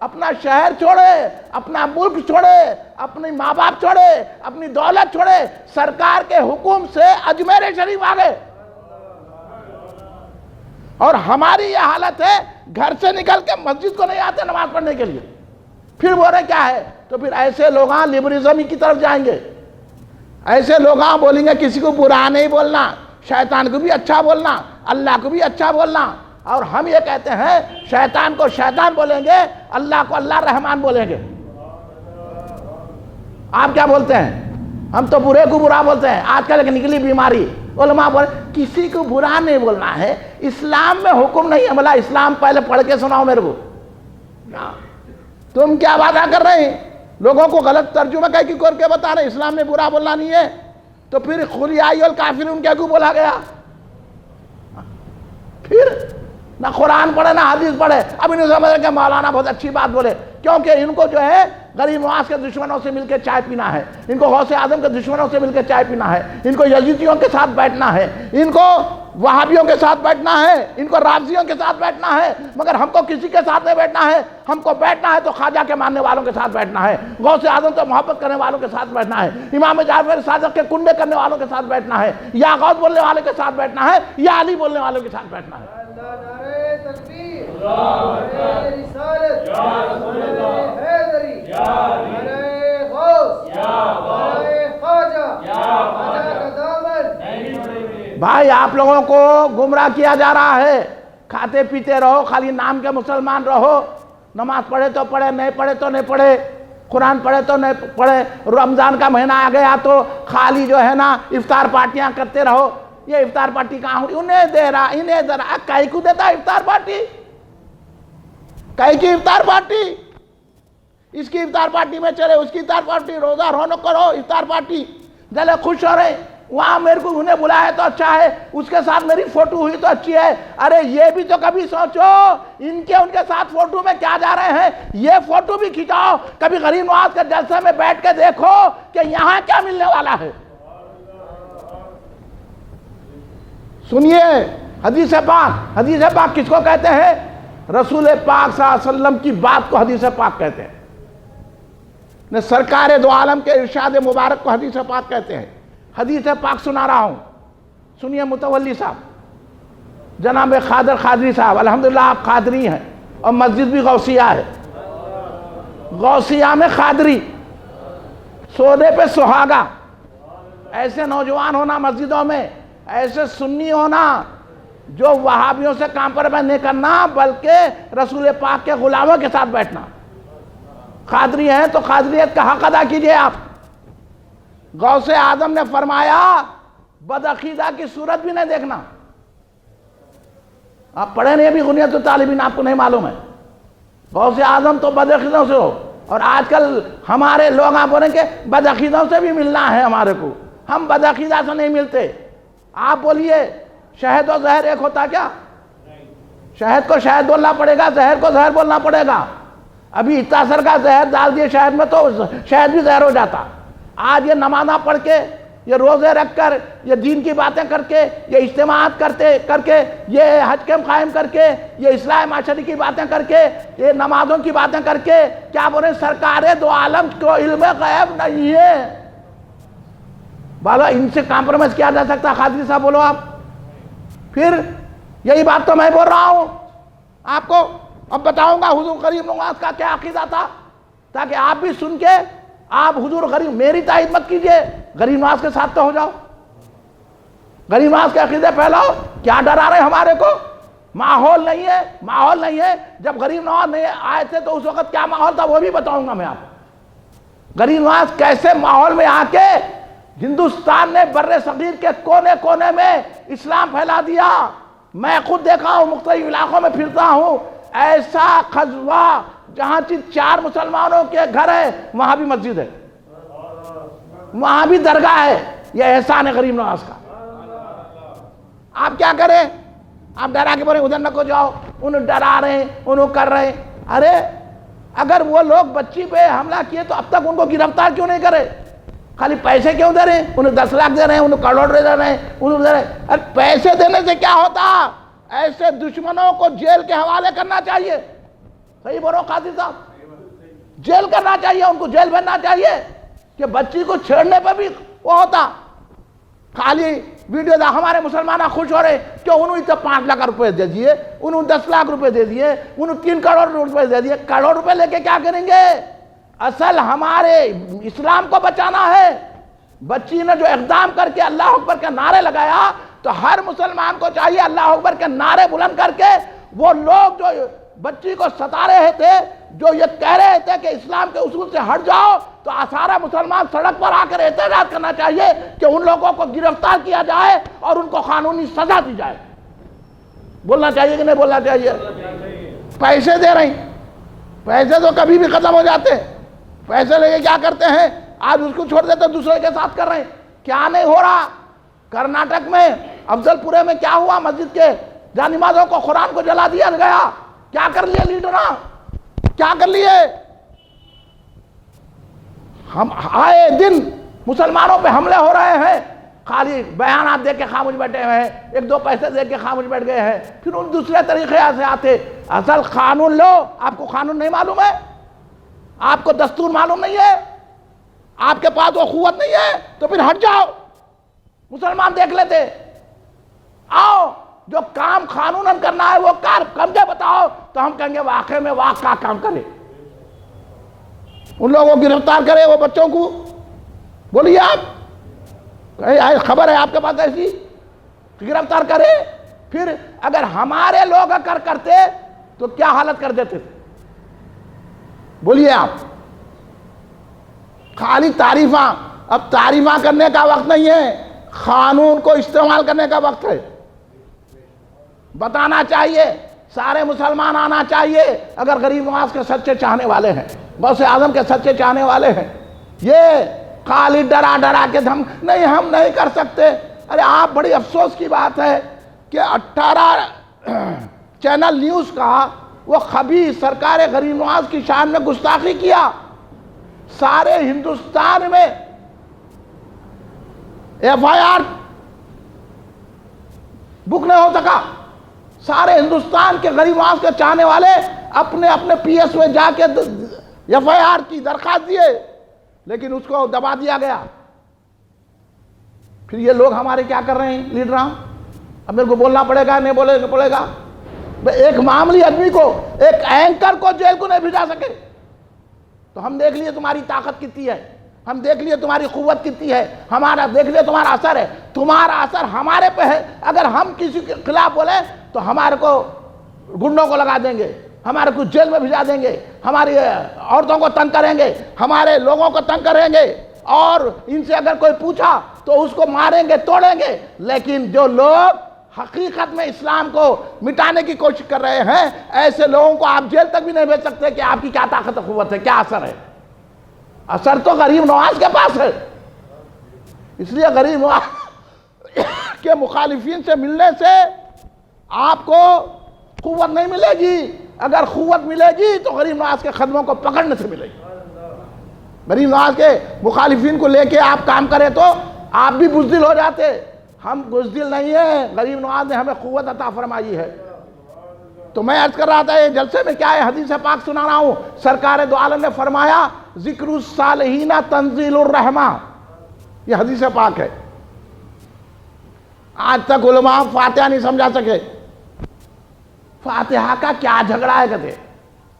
اپنا شہر چھوڑے، اپنا ملک چھوڑے، اپنی ماں باپ چھوڑے، اپنی دولت چھوڑے، سرکار کے حکم سے اجمیر شریف آ گئے، اور ہماری یہ حالت ہے گھر سے نکل کے مسجد کو نہیں آتے نماز پڑھنے کے لیے۔ پھر بول رہے کیا ہے؟ تو پھر ایسے لوگ لبرلزم کی طرف جائیں گے، ایسے لوگ بولیں گے کسی کو برا نہیں بولنا، شیطان کو بھی اچھا بولنا، اللہ کو بھی اچھا بولنا، اور ہم یہ کہتے ہیں شیطان کو شیطان بولیں گے، اللہ کو اللہ رحمان بولیں گے۔ آپ کیا بولتے ہیں؟ ہم تو برے کو برا بولتے ہیں۔ آج کل ایک نکلی بیماری، علماء بولے کسی کو برا نہیں بولنا ہے، اسلام میں حکم نہیں ہے۔ بلا اسلام پہلے پڑھ کے سناؤ میرے کو، تم کیا وعدہ کر رہے ہیں؟ لوگوں کو غلط ترجمہ کر کے بتا رہے ہیں اسلام میں برا بولنا نہیں ہے، تو پھر قل یا ایھا الکافرون کیا کو بولا گیا؟ پھر نہ قرآن پڑھے نہ حدیث پڑھے۔ اب انہیں سمجھ رہے کہ مولانا بہت اچھی بات بولے، کیونکہ ان کو جو ہے غریب نواز کے دشمنوں سے مل کے چائے پینا ہے، ان کو غوث اعظم کے دشمنوں سے مل کے چائے پینا ہے، ان کو یزیدیوں کے ساتھ بیٹھنا ہے، ان کو وہابیوں کے ساتھ بیٹھنا ہے، ان کو رافضیوں کے ساتھ بیٹھنا ہے، مگر ہم کو کسی کے ساتھ نہیں بیٹھنا ہے۔ ہم کو بیٹھنا ہے تو خواجہ کے ماننے والوں کے ساتھ بیٹھنا ہے، غوث اعظم سے محبت کرنے والوں کے ساتھ بیٹھنا ہے، امام جعفر صادق کے کنڈے کرنے والوں کے ساتھ بیٹھنا ہے، یا غوث بولنے والے کے ساتھ بیٹھنا ہے، یا علی بولنے والوں کے ساتھ بیٹھنا ہے۔ بھائی آپ لوگوں کو گمراہ کیا جا رہا ہے، کھاتے پیتے رہو، خالی نام کے مسلمان رہو، نماز پڑھے تو پڑھے، نہیں پڑھے تو نہیں پڑھے، قرآن پڑھے تو نہیں پڑھے، رمضان کا مہینہ آ گیا تو خالی جو ہے نا افطار پارٹیاں کرتے رہو۔ یہ افطار پارٹی کہاں ہوئی؟ انہیں دے رہا، انہیں دے رہا، کئی کو دیتا افطار پارٹی؟ کئی کی افطار پارٹی؟ اس کی افطار پارٹی میں چلے، اس کی افطار پارٹی، روزہ رونق کرو، افطار پارٹی، چلے خوش ہو رہے، وہاں میرے کو انہیں بلایا تو اچھا ہے، اس کے ساتھ میری فوٹو ہوئی تو اچھی ہے۔ ارے یہ بھی تو کبھی سوچو، ان کے ساتھ فوٹو میں کیا جا رہے ہیں، یہ فوٹو بھی کھینچاؤ، کبھی غریب نواز کے جلسے میں بیٹھ کے دیکھو کہ یہاں کیا ملنے والا ہے۔ سنیے حدیث پاک کس کو کہتے ہیں؟ رسول پاک صلی اللہ علیہ وسلم کی بات کو حدیث پاک کہتے ہیں، سرکار دو عالم کے ارشاد مبارک کو حدیث پاک کہتے ہیں۔ حدیث پاک سنا رہا ہوں، سنیے متولی صاحب، جناب خادر قادری صاحب، الحمدللہ آپ قادری ہیں اور مسجد بھی غوثیہ ہے، غوثیہ میں قادری، سونے پہ سہاگا، ایسے نوجوان ہونا مسجدوں میں، ایسے سنی ہونا جو وہابیوں سے کمپرومائز نہیں کرنا بلکہ رسول پاک کے غلاموں کے ساتھ بیٹھنا۔ قادری ہیں تو قادریت کا حق ادا کیجئے آپ۔ غوث اعظم نے فرمایا بدعقیدہ کی صورت بھی نہیں دیکھنا۔ آپ پڑھے نہیں ابھی غنیت الطالبین، آپ کو نہیں معلوم ہے؟ غوث اعظم تو بدعقیدوں سے ہو، اور آج کل ہمارے لوگ آپ بولیں کہ بدعقیدوں سے بھی ملنا ہے ہمارے کو، ہم بدعقیدہ سے نہیں ملتے۔ آپ بولیے شہد و زہر ایک ہوتا کیا؟ شہد کو شہد بولنا پڑے گا، زہر کو زہر بولنا پڑے گا۔ ابھی اتنا سر کا زہر ڈال دیے شہد میں تو شہد بھی زہر ہو جاتا۔ آج یہ نمازاں پڑھ کے، یہ روزے رکھ کر، یہ دین کی باتیں کر کے، یہ اجتماعات کر کے، یہ حج کیمپ قائم کر کے، یہ اصلاح معاشرتی کی باتیں کر کے، یہ نمازوں کی باتیں کر کے، کیا بولے سرکار دو عالم کو علم غیب نہیں ہے؟ بالا ان سے کمپرومائز کیا جا سکتا؟ قادری صاحب بولو آپ۔ پھر یہی بات تو میں بول رہا ہوں آپ کو، اب بتاؤں گا حضور غریب نواز کا کیا عقیدہ تھا، تاکہ آپ بھی سن کے آپ حضور غریب، میری تائید مت کیجئے، غریب نواز کے ساتھ تو ہو جاؤ، غریب نواز کے عقیدے پھیلاؤ۔ کیا ڈرا رہے ہمارے کو؟ ماحول نہیں ہے۔ جب غریب نواز نہیں آئے تھے تو اس وقت کیا ماحول تھا وہ بھی بتاؤں گا میں آپ کو۔ غریب نواز کیسے ماحول میں آ کے ہندوستان نے بر صغیر کے کونے کونے میں اسلام پھیلا دیا۔ میں خود دیکھا ہوں، مختلف علاقوں میں پھرتا ہوں، ایسا قصبہ جہاں 4 مسلمانوں کے گھر ہے وہاں بھی مسجد ہے، وہاں بھی درگاہ ہے۔ یہ احسان ہے غریب نواز کا۔ آپ کیا کریں؟ آپ ڈرا کے بولیں ادھر نہ کو جاؤ، انہوں ڈرا رہے ہیں، انہوں کر رہے ہیں۔ ارے اگر وہ لوگ بچی پہ حملہ کیے تو اب تک ان کو گرفتار کیوں نہیں کرے؟ خالی پیسے کیوں دے رہے ہیں؟ انہیں 10 لاکھ دے رہے ہیں، انہیں کروڑ دے رہے ہیں، انہیں دے رہے ہیں۔ ارے پیسے دینے سے کیا ہوتا؟ ایسے دشمنوں کو جیل کے حوالے کرنا چاہیے۔ صحیح بولو قاضی صاحب، جیل کرنا چاہیے، ان کو جیل بھیجنا چاہیے کہ بچی کو چھیڑنے پہ بھی وہ ہوتا۔ خالی ویڈیو دا ہمارے مسلمان خوش ہو رہے کہ انہوں نے 5 لاکھ روپے دے دیے، انہوں 10 لاکھ روپے دے دیے، انہوں 3 کروڑ روپے دے دیے۔ کروڑ روپے لے کے کیا کریں گے؟ اصل ہمارے اسلام کو بچانا ہے۔ بچی نے جو اقدام کر کے اللہ اکبر کے نعرے لگایا تو ہر مسلمان کو چاہیے اللہ اکبر کے نعرے بلند کر کے وہ لوگ جو بچی کو ستا رہے تھے، جو یہ کہہ رہے تھے کہ اسلام کے اصول سے ہٹ جاؤ، تو سارا مسلمان سڑک پر آ کر احتجاج کرنا چاہیے کہ ان لوگوں کو گرفتار کیا جائے اور ان کو قانونی سزا دی جائے۔ بولنا چاہیے کہ نہیں بولنا چاہیے؟ پیسے دے رہے ہیں، پیسے تو کبھی بھی ختم ہو جاتے، پیسے لے کے کیا کرتے ہیں؟ آج اس کو چھوڑ دیتے دوسرے کے ساتھ کر رہے ہیں۔ کیا نہیں ہو رہا؟ کرناٹک میں افضل پورے میں کیا ہوا؟ مسجد کے جانمازوں کو، قرآن کو جلا دیا گیا۔ کیا کر لیے لیڈراں؟ کیا کر لیے؟ ہم آئے دن مسلمانوں پہ حملے ہو رہے ہیں، خالی بیانات دے کے خاموش بیٹھے ہوئے ہیں، 1-2 پیسے دے کے خاموش بیٹھ گئے ہیں، پھر ان دوسرے طریقے سے آتے۔ اصل قانون لو۔ آپ کو قانون نہیں معلوم ہے؟ آپ کو دستور معلوم نہیں ہے؟ آپ کے پاس وہ قوت نہیں ہے تو پھر ہٹ جاؤ، مسلمان دیکھ لیتے۔ آؤ، جو کام قانوناً کرنا ہے وہ کار کمجھے بتاؤ تو ہم کہیں گے واقعے میں واقعہ کام کرے، ان لوگوں کو گرفتار کرے، وہ بچوں کو۔ بولیے آپ، خبر ہے آپ کے پاس ایسی؟ گرفتار کرے۔ پھر اگر ہمارے لوگ کرتے تو کیا حالت کر دیتے تھے؟ بولیے آپ۔ خالی تعریفاں، اب تعریفاں کرنے کا وقت نہیں ہے، قانون کو استعمال کرنے کا وقت ہے۔ بتانا چاہیے سارے مسلمان آنا چاہیے اگر غریب نواز کے سچے چاہنے والے ہیں، غوث اعظم کے سچے چاہنے والے ہیں۔ یہ خالی ڈرا ڈرا کے نہیں ہم نہیں کر سکتے۔ ارے آپ، بڑی افسوس کی بات ہے کہ 18 چینل نیوز کا وہ خبیث سرکار غریب نواز کی شان میں گستاخی کیا۔ سارے ہندوستان میں FIR بک نہیں ہو سکا۔ سارے ہندوستان کے غریب نواز کے چاہنے والے اپنے اپنے PS میں جا کے FIR کی درخواست دیے، لیکن اس کو دبا دیا گیا۔ پھر یہ لوگ ہمارے کیا کر رہے ہیں لیڈراں؟ اب میرے کو بولنا پڑے گا، نہیں بولے پڑے گا؟ ایک معمولی آدمی کو، ایک اینکر کو جیل کو نہیں بھیجا سکے تو ہم دیکھ لیے تمہاری طاقت کتنی ہے، ہم دیکھ لیے تمہاری قوت کتنی ہے، ہمارا دیکھ لیے تمہارا اثر ہے۔ تمہارا اثر ہمارے پہ ہے۔ اگر ہم کسی کے خلاف بولیں تو ہمارے کو گنڈوں کو لگا دیں گے، ہمارے کو جیل میں بھیجا دیں گے، ہماری عورتوں کو تنگ کریں گے، ہمارے لوگوں کو تنگ کریں گے، اور ان سے اگر کوئی پوچھا تو اس کو ماریں گے، توڑیں گے۔ لیکن جو لوگ حقیقت میں اسلام کو مٹانے کی کوشش کر رہے ہیں، ایسے لوگوں کو آپ جیل تک بھی نہیں بھیج سکتے کہ آپ کی کیا طاقت و قوت ہے، کیا اثر ہے۔ اثر تو غریب نواز کے پاس ہے۔ اس لیے غریب نواز کے مخالفین سے ملنے سے آپ کو قوت نہیں ملے گی۔ اگر قوت ملے گی تو غریب نواز کے قدموں کو پکڑنے سے ملے گی۔ غریب نواز کے مخالفین کو لے کے آپ کام کریں تو آپ بھی بزدل ہو جاتے۔ ہم بزدل نہیں ہیں، غریب نواز نے ہمیں قوت عطا فرمائی ہے۔ تو میں عرض کر رہا تھا یہ جلسے میں کیا ہے، حدیث پاک سنا رہا ہوں۔ سرکار دو عالم نے فرمایا ذکر الصالحین تنزیل الرحمہ، یہ حدیث پاک ہے۔ آج تک علماء فاتحہ نہیں سمجھا سکے۔ فاتحہ کا کیا جھگڑا ہے کہتے؟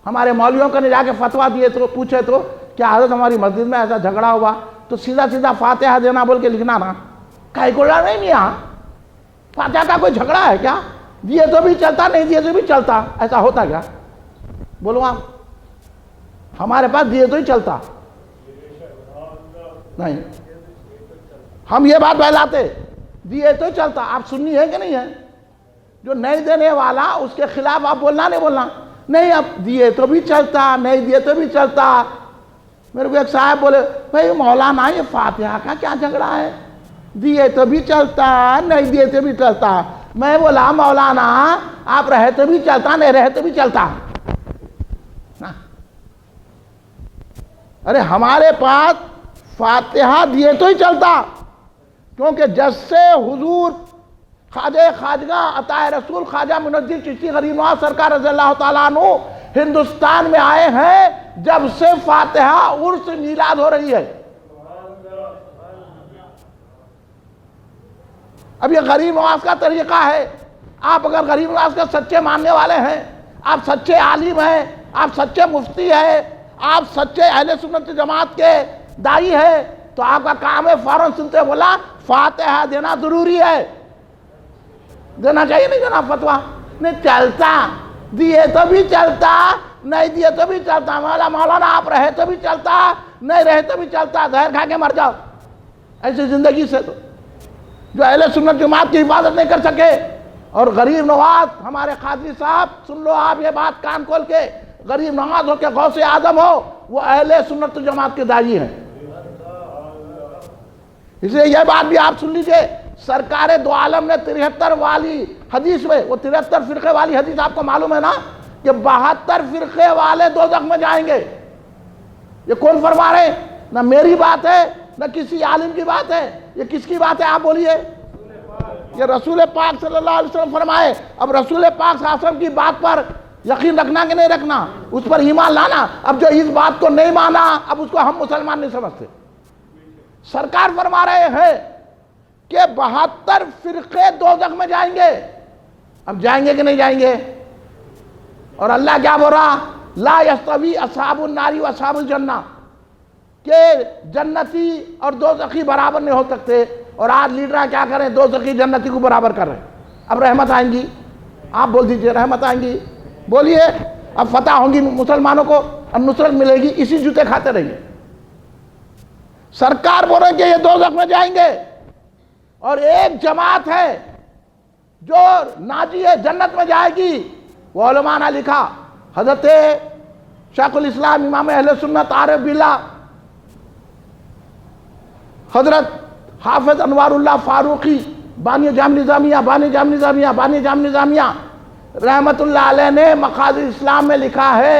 ہمارے مولویوں کو نے جا کے فتویٰ دیے تو پوچھے تو کیا حضرت ہماری مسجد میں ایسا جھگڑا ہوا تو سیدھا سیدھا فاتحہ دینا بول کے لکھنا نا، کہیں کو نہیں میاں فاتحہ کا کوئی جھگڑا ہے کیا؟ دیے تو بھی چلتا، نہیں دیے تو بھی چلتا، ایسا ہوتا کیا؟ بولو آپ، ہمارے پاس دیے تو ہی چلتا نہیں، ہم یہ بات بہلاتے دیے تو ہی چلتا۔ آپ سننی ہے کہ نہیں ہے؟ جو نہیں دینے والا اس کے خلاف آپ بولنا نہیں بولنا، نہیں اب دیے تو بھی چلتا، نہیں دیے تو بھی چلتا۔ میرے کو ایک صاحب بولے بھائی مولانا یہ فاتحہ کا کیا جھگڑا ہے، دیے تو بھی چلتا نہیں دیے تو بھی چلتا۔ میں بولا مولانا آپ رہے تو بھی چلتا، نہیں رہے تو بھی چلتا۔ ارے ہمارے پاس فاتحہ دیے تو ہی چلتا، کیونکہ جس سے حضور خواجہ خواجہ عطائے رسول خواجہ معین الدین چشتی غریب نواز سرکار رضی اللہ تعالیٰ عنہ ہندوستان میں آئے ہیں، جب سے فاتحہ عرس میلاد ہو رہی ہے۔ اب یہ غریب نواز کا طریقہ ہے۔ آپ اگر غریب نواز کے سچے ماننے والے ہیں، آپ سچے عالم ہیں، آپ سچے مفتی ہیں، آپ سچے اہل سنت جماعت کے داعی ہیں، تو آپ کا کام ہے فوراً سنتے بولا فاتحہ دینا ضروری ہے۔ دینا چاہیے نہیں دینا فتویٰ؟ نہیں چلتا، دیے تو بھی چلتا نہیں دیے تو بھی چلتا۔ مولانا آپ رہے تو بھی چلتا نہیں رہے تو بھی چلتا، زہر کھا کے مر جاؤ۔ ایسی زندگی سے تو جو اہل سنت جماعت کی حفاظت نہیں کر سکے۔ اور غریب نواز ہمارے قاضی صاحب، سن لو آپ یہ بات کان کھول کے، غریب نواز ہو کہ غوث اعظم ہو، وہ اہل سنت جماعت کے داعی ہیں۔ اس لیے یہ بات بھی آپ سن لیجئے، سرکار دو عالم نے 73 والی حدیث میں، وہ 73 فرقے والی حدیث آپ کو معلوم ہے نا کہ 72 فرقے والے دوزخ میں جائیں گے۔ یہ کون فرما رہے ہیں؟ نہ میری بات ہے نہ کسی عالم کی بات ہے، یہ کس کی بات ہے آپ بولیے؟ یہ رسول پاک صلی اللہ علیہ وسلم فرمائے۔ اب رسول پاک صلی اللہ علیہ وسلم کی بات پر یقین رکھنا کہ نہیں رکھنا، اس پر ایمان لانا۔ اب جو اس بات کو نہیں مانا، اب اس کو ہم مسلمان نہیں سمجھتے۔ سرکار فرما رہے ہیں کہ 72 فرقے دوزخ میں جائیں گے۔ اب جائیں گے کہ نہیں جائیں گے؟ اور اللہ کیا بول رہا؟ لا یستوی اصحاب النار و اصحاب الجنہ، کہ جنتی اور دوزخی برابر نہیں ہو سکتے۔ اور آج لیڈرہ کیا کریں؟ دوزخی جنتی کو برابر کر رہے ہیں۔ اب رحمت آئیں گی؟ آپ بول دیجئے رحمت آئیں گی؟ بولیے، اب فتح ہوں گی مسلمانوں کو اور نصرت ملے گی، اسی جوتے کھاتے رہیں گے۔ سرکار بول رہے ہیں کہ یہ دوزخ میں جائیں گے، اور ایک جماعت ہے جو ناجی ہے، جنت میں جائے گی، وہ علماء نے لکھا، حضرت شیخ الاسلام امام اہل سنت عارف باللہ حضرت حافظ انوار اللہ فاروقی بانی جامع نظامیہ رحمت اللہ علیہ نے مقاصد اسلام میں لکھا ہے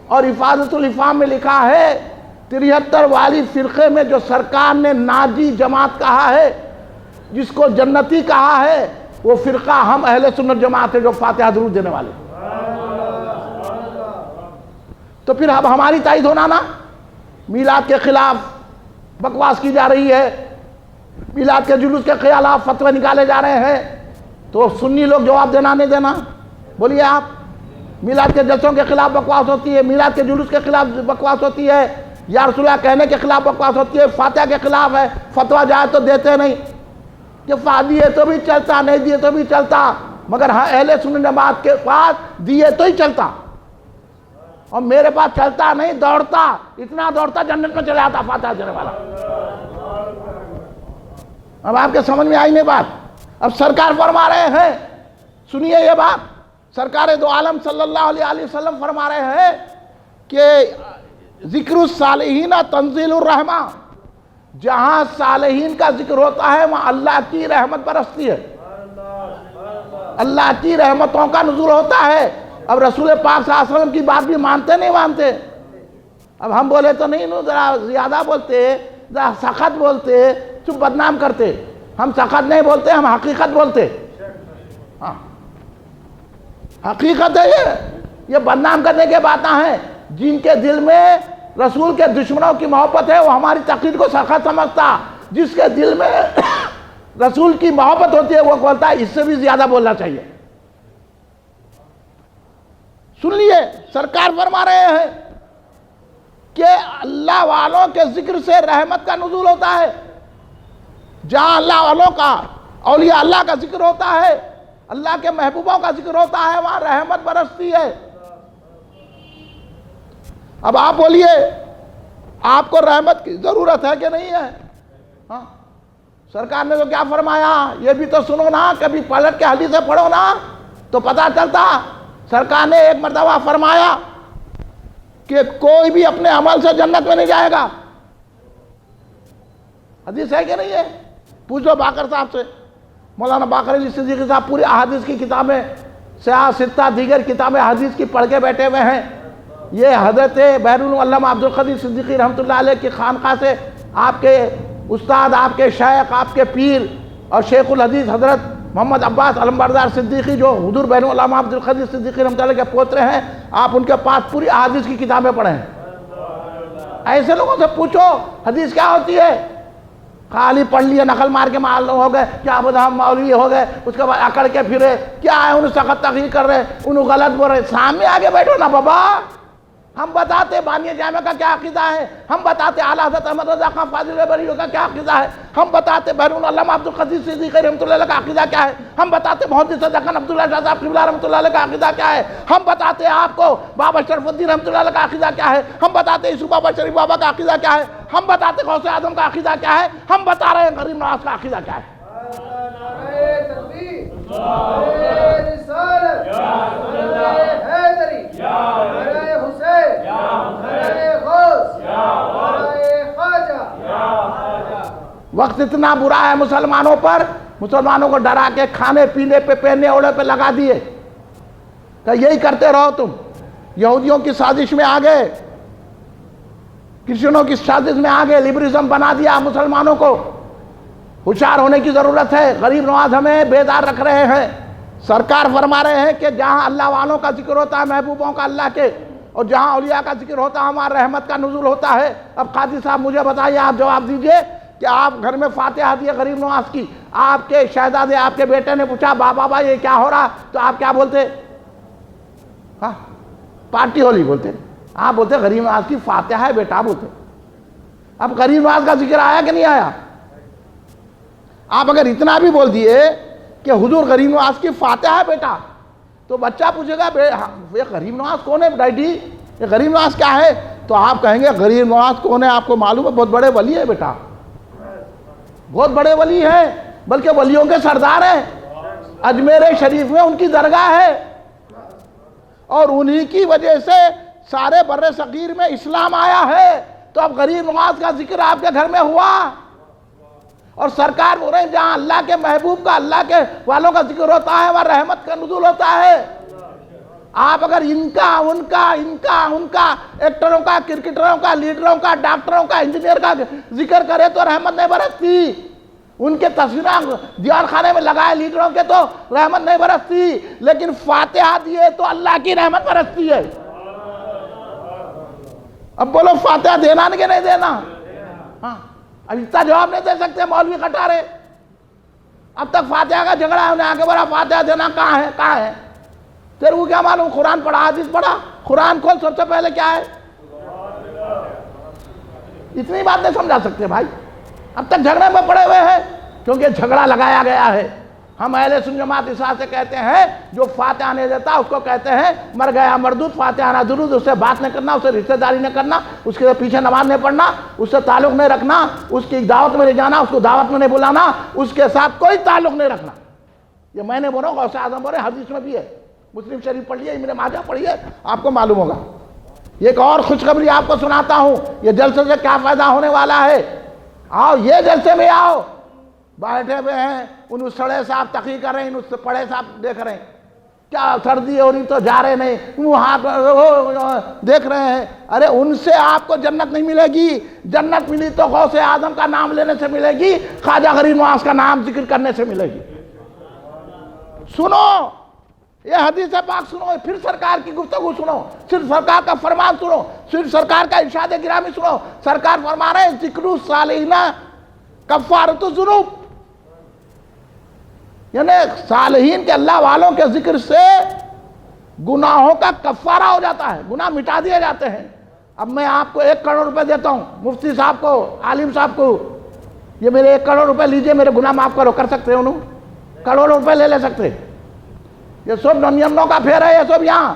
اور حفاظت الافہام میں لکھا ہے 73 والی فرقے میں جو سرکار نے ناجی جماعت کہا ہے، جس کو جنتی کہا ہے، وہ فرقہ ہم اہل سنت جماعت ہے جو فاتحہ درود دینے والے۔ تو پھر اب ہماری تائید ہونا نا، میلاد کے خلاف بکواس کی جا رہی ہے، میلاد کے جلوس کے خلاف فتوے نکالے جا رہے ہیں، تو سنی لوگ جواب دینا نہیں دینا؟ بولیے آپ، میلاد کے جلسوں کے خلاف بکواس ہوتی ہے، میلاد کے جلوس کے خلاف بکواس ہوتی ہے، یا رسول اللہ کہنے کے خلاف بکواس ہوتی ہے، فاتحہ کے خلاف ہے، فتویٰ جائے تو دیتے نہیں، کہ دیے تو بھی چلتا، نہیں دیے تو بھی چلتا، مگر ہاں اہل سنت جماعت کے پاس دیے تو ہی چلتا، اور میرے پاس چلتا نہیں، دوڑتا، اتنا دوڑتا جنت میں چلے آتا فاتحہ دینے والا۔ اب آپ کے سمجھ میں آئی نہیں بات؟ اب سرکار فرما رہے ہیں، سنیے یہ بات، سرکار دو عالم صلی اللہ علیہ وسلم فرما رہے ہیں کہ ذکر الصالحین تنزیل الرحمہ، جہاں صالحین کا ذکر ہوتا ہے وہاں اللہ کی رحمت برستی ہے، اللہ کی رحمتوں کا نزول ہوتا ہے۔ اب رسول پاک صلی اللہ علیہ وسلم کی بات بھی مانتے نہیں مانتے؟ اب ہم بولے تو نہیں، ذرا زیادہ بولتے، ذرا سخت بولتے، چپ بدنام کرتے، ہم سخت نہیں بولتے، ہم حقیقت بولتے، ہاں حقیقت ہے یہ بدنام کرنے کے باتیں ہیں۔ جن کے دل میں رسول کے دشمنوں کی محبت ہے وہ ہماری تقریر کو سخت سمجھتا، جس کے دل میں رسول کی محبت ہوتی ہے وہ بولتا ہے اس سے بھی زیادہ بولنا چاہیے۔ سن لیے، سرکار فرما رہے ہیں کہ اللہ والوں کے ذکر سے رحمت کا نزول ہوتا ہے، جہاں اللہ والوں کا، اولیاء اللہ کا ذکر ہوتا ہے، اللہ کے محبوبوں کا ذکر ہوتا ہے، وہاں رحمت برستی ہے۔ اب آپ بولیے، آپ کو رحمت کی ضرورت ہے کہ نہیں ہے؟ ہاں سرکار نے تو کیا فرمایا یہ بھی تو سنو نا، کبھی پلٹ کے حدیثیں پڑھو نا تو پتہ چلتا۔ سرکار نے ایک مرتبہ فرمایا کہ کوئی بھی اپنے عمل سے جنت میں نہیں جائے گا، حدیث ہے کہ نہیں ہے؟ پوچھ لو باقر صاحب سے، مولانا باقر علی صدیقی صاحب پوری احادیث کی کتابیں، سیاہ ستہ دیگر کتابیں حدیث کی پڑھ کے بیٹھے ہوئے ہیں۔ یہ حضرت بحر علامہ عبدالقدیر صدیقی رحمۃ اللہ علیہ کی خانقاہ سے آپ کے استاد، آپ کے شیخ، آپ کے پیر اور شیخ الحدیث حضرت محمد عباس علمبردار صدیقی جو حضور بحر علامہ عبدالقدیر صدیقی رحمۃ اللہ کے پوترے ہیں، آپ ان کے پاس پوری احادیث کی کتابیں پڑھیں۔ ایسے لوگوں سے پوچھو حدیث کیا ہوتی ہے، خالی پڑھ لیے، نقل مار کے معلوم ہو گئے، کیا پتہ ہم مولوی ہو گئے، اس کے بعد اکڑ کے پھرے، کیا ہے انہوں سخت تقریر کر رہے، انہوں غلط بول رہے۔ سامنے آگے بیٹھو نا بابا، ہم بتاتے بانی جامع کا کیا عقیدہ ہے، ہم بتاتے اعلیٰ حضرت احمد رضا خان فاضل بریلوی کا کیا عقیدہ ہے، ہم بتاتے بحر علامہ عبدالقدیر صدیقی رحمۃ اللہ علیہ کا عقیدہ کیا ہے، ہم بتاتے محدث دکن عبداللہ شاہ صاحب قبلہ رحمۃ اللہ علیہ کا عقیدہ کیا ہے، ہم بتاتے آپ کو بابا شرف الدین رحمۃ اللہ علیہ کا عقیدہ کیا ہے، ہم بتاتے یوسف بابا شریف بابا کا عقیدہ کیا ہے، ہم بتاتے غوث اعظم کا عقیدہ کیا ہے، ہم بتا رہے ہیں غریب نواز کا عقیدہ کیا ہے۔ وقت اتنا برا ہے مسلمانوں پر، مسلمانوں کو ڈرا کے کھانے پینے پہ، پہننے اوڑھے پہ لگا دیے کہ یہی کرتے رہو تم۔ یہودیوں کی سازش میں آ گئے، کرسچنوں کی سازش میں آ گئے، لبرزم بنا دیا مسلمانوں کو۔ ہوشیار ہونے کی ضرورت ہے، غریب نواز ہمیں بیدار رکھ رہے ہیں۔ سرکار فرما رہے ہیں کہ جہاں اللہ والوں کا ذکر ہوتا ہے، محبوبوں کا اللہ کے، اور جہاں اولیاء کا ذکر ہوتا ہے ہمارا رحمت کا نزول ہوتا ہے۔ اب قاضی صاحب مجھے بتائیے، آپ جواب دیجئے کہ آپ گھر میں فاتحہ دی غریب نواز کی، آپ کے شہزادے، آپ کے بیٹے نے پوچھا بابا یہ کیا ہو رہا، تو آپ کیا بولتے؟ ہاں پارٹی ہولی بولتے، آپ بولتے غریب نواز کی فاتحہ ہے بیٹا بولتے۔ اب غریب نواز کا ذکر آیا کہ نہیں آیا؟ آپ اگر اتنا بھی بول دیے کہ حضور غریب نواز کی فاتحہ ہے بیٹا، تو بچہ پوچھے گا یہ غریب نواز کون ہے ڈیڈی، یہ غریب نواز کیا ہے؟ تو آپ کہیں گے غریب نواز کون ہے آپ کو معلوم ہے، بہت بڑے ولی ہے بیٹا، بہت بڑے ولی ہیں، بلکہ ولیوں کے سردار ہیں، اجمیر شریف میں ان کی درگاہ ہے۔ اور انہی کی وجہ سے سارے بر صغیر میں اسلام آیا ہے۔ تو اب غریب نواز کا ذکر آپ کے گھر میں ہوا، اور سرکار بول رہے ہیں جہاں اللہ کے محبوب کا، اللہ کے والوں کا ذکر ہوتا ہے وہاں رحمت کا نزول ہوتا ہے۔ آپ اگر ان کا ایکٹروں کا، کرکٹروں کا، لیڈروں کا، ڈاکٹروں کا، انجینئر کا ذکر کرے تو رحمت نہیں برستی۔ ان کے تصویریں دیوار خانے میں لگائے لیڈروں کے تو رحمت نہیں برستی، لیکن فاتحہ دیے تو اللہ کی رحمت برستی ہے۔ اب بولو فاتحہ دینا کہ نہیں دینا؟ ہاں، اب اتنا جواب نہیں دے سکتے مولوی کٹارے۔ اب تک فاتحہ کا جھگڑا ہے، انہیں آگے بڑھا فاتحہ دینا کہاں ہے؟ تیرے کو کیا معلوم؟ قرآن پڑھا، حدیث پڑھا، قرآن کھول، سب سے پہلے کیا ہے؟ اتنی بات نہیں سمجھا سکتے بھائی۔ اب تک جھگڑے میں پڑے ہوئے ہیں کیونکہ جھگڑا لگایا گیا ہے۔ ہم اہل سنت جماعت اس سے کہتے ہیں جو فاتحہ نہیں دیتا اس کو کہتے ہیں مر گیا مردود، فاتحہ نہ درود، اس سے بات نہیں کرنا، اس سے رشتہ داری نہیں کرنا، اس کے پیچھے نماز نہیں پڑھنا، اس سے تعلق نہیں رکھنا، اس کی دعوت میں نہیں جانا، اس کو دعوت میں نہیں بلانا، اس کے ساتھ کوئی تعلق نہیں رکھنا۔ یہ میں نے بولا، غوث اعظم بولے، حدیث میں بھی ہے، مسلم شریف پڑھ لیے، ابن ماجہ پڑھیے، آپ کو معلوم ہوگا۔ یہ ایک اور خوشخبری آپ کو سناتا ہوں، یہ جلسے سے کیا فائدہ ہونے والا ہے۔ آؤ یہ جلسے میں آؤ، بیٹھے ہوئے ہیں، ان سڑے صاحب تقریر کر رہے ہیں، ان سے پڑے صاحب دیکھ رہے ہیں، کیا سردی ہو رہی تو جا رہے نہیں، وہاں دیکھ رہے ہیں۔ ارے ان سے آپ کو جنت نہیں ملے گی، جنت ملی تو غوث اعظم کا نام لینے سے ملے گی، خواجہ غریب نواز کا نام ذکر کرنے سے ملے گی۔ سنو یہ حدیث پاک سنو، پھر سرکار کی گفتگو سنو، صرف سرکار کا فرمان سنو، صرف سرکار کا ارشاد گرامی سنو۔ سرکار فرما رہے ہیں ذکر الصالحین کفارۃ الذنوب، یعنی صالحین کے اللہ والوں کے ذکر سے گناہوں کا کفارہ ہو جاتا ہے، گناہ مٹا دیے جاتے ہیں۔ اب میں آپ کو 1 کروڑ روپے دیتا ہوں، مفتی صاحب کو، عالم صاحب کو، یہ میرے 1 کروڑ روپے لیجئے، میرے گناہ معاف کرو، کر سکتے ہیں انہوں؟ کروڑ روپے لے سکتے؟ یہ سب ننیمنوں کا پھیر ہے، یہ سب یہاں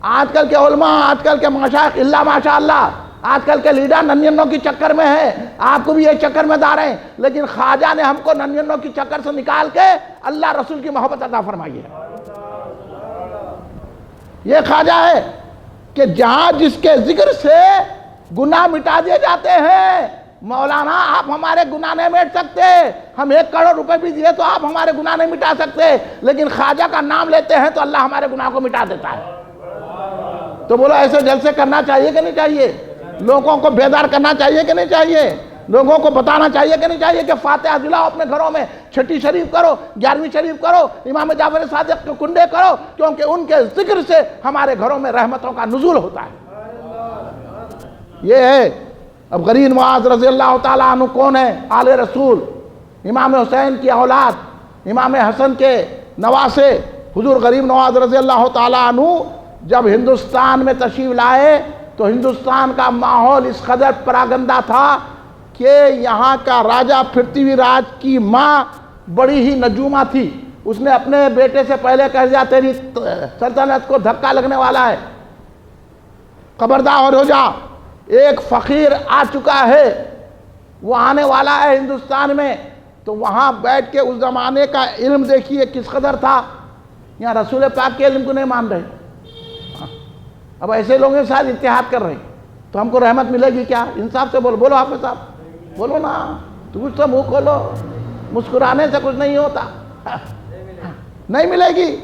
آج کل کے علماء، آج کل کے مشائخ، اللہ ماشاءاللہ آج کل کے لیڈر ننیمنوں کی چکر میں ہیں، آپ کو بھی یہ چکر میں دار ہیں، لیکن خواجہ نے ہم کو ننیمنوں کی چکر سے نکال کے اللہ رسول کی محبت عطا فرمائی ہے۔ یہ خواجہ ہے کہ جہاں جس کے ذکر سے گناہ مٹا دیے جاتے ہیں۔ مولانا آپ ہمارے گناہ نہیں مٹ سکتے، ہم 1 کروڑ روپے بھی دیے تو آپ ہمارے گناہ نہیں مٹا سکتے، لیکن خواجہ کا نام لیتے ہیں تو اللہ ہمارے گناہ کو مٹا دیتا ہے۔ تو بولو ایسے جلسے کرنا چاہیے کہ نہیں چاہیے؟ لوگوں کو بیدار کرنا چاہیے کہ نہیں چاہیے؟ لوگوں کو بتانا چاہیے کہ نہیں چاہیے کہ فاتحہ دلاؤ اپنے گھروں میں، 6 شریف کرو، 11ویں شریف کرو، امام جعفر صادق کے کنڈے کرو، کیونکہ ان کے ذکر سے ہمارے گھروں میں رحمتوں کا نزول ہوتا ہے۔ یہ ہے۔ اب غریب نواز رضی اللہ تعالیٰ عنہ کون ہے؟ آل رسول، امام حسین کی اولاد، امام حسن کے نواسے۔ حضور غریب نواز رضی اللہ تعالیٰ عنہ جب ہندوستان میں تشریف لائے تو ہندوستان کا ماحول اس قدر پراگندہ تھا کہ یہاں کا راجہ پرتھوی راج کی ماں بڑی ہی نجومہ تھی، اس نے اپنے بیٹے سے پہلے کہہ دیا تیری سلطنت کو دھکا لگنے والا ہے، خبردار ہو جا۔ ایک فقیر آ چکا ہے، وہ آنے والا ہے ہندوستان میں، تو وہاں بیٹھ کے اس زمانے کا علم دیکھیے کس قدر تھا۔ یہاں رسول پاک کے علم کو نہیں مان رہے، اب ایسے لوگوں کے ساتھ اتحاد کر رہے ہیں، تو ہم کو رحمت ملے گی کیا؟ انصاف سے بولو، بولو حافظ صاحب، بولو نا، تو کچھ تو منہ کھولو، مسکرانے سے کچھ نہیں ہوتا، نہیں ملے گی۔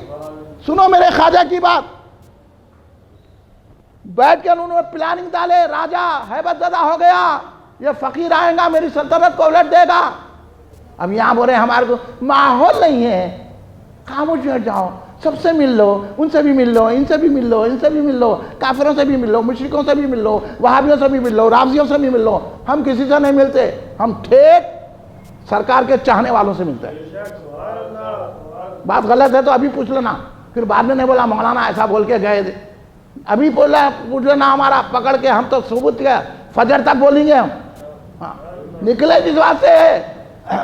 سنو میرے خواجہ کی بات، بیٹھ کے انہوں نے پلاننگ ڈالے، راجہ ہیبت زدہ ہو گیا، یہ فقیر آئے گا میری سلطنت کو الٹ دے گا۔ اب یہاں بولے ہمارے کو ماحول نہیں ہے، خاموش بیٹھ جاؤ، سب سے مل لو، ان سے بھی مل لو، ان سے بھی مل لو، ان سے بھی مل لو، کافروں سے بھی مل لو، مشرکوں سے بھی مل لو، وہابیوں سے بھی مل لو، رافضیوں سے بھی مل لو، ہم کسی سے نہیں ملتے، ہم ٹھیک سرکار کے چاہنے والوں سے ملتے ہیں۔ بات غلط ہے تو ابھی پوچھ لینا، پھر بعد میں نہیں بولا مولانا ایسا بول کے گئے، ابھی پوچھ لینا ہمارا پکڑ کے، ہم تو ثبوت کے فجر تک بولیں گے، ہم نکلے جس بات سے ہے،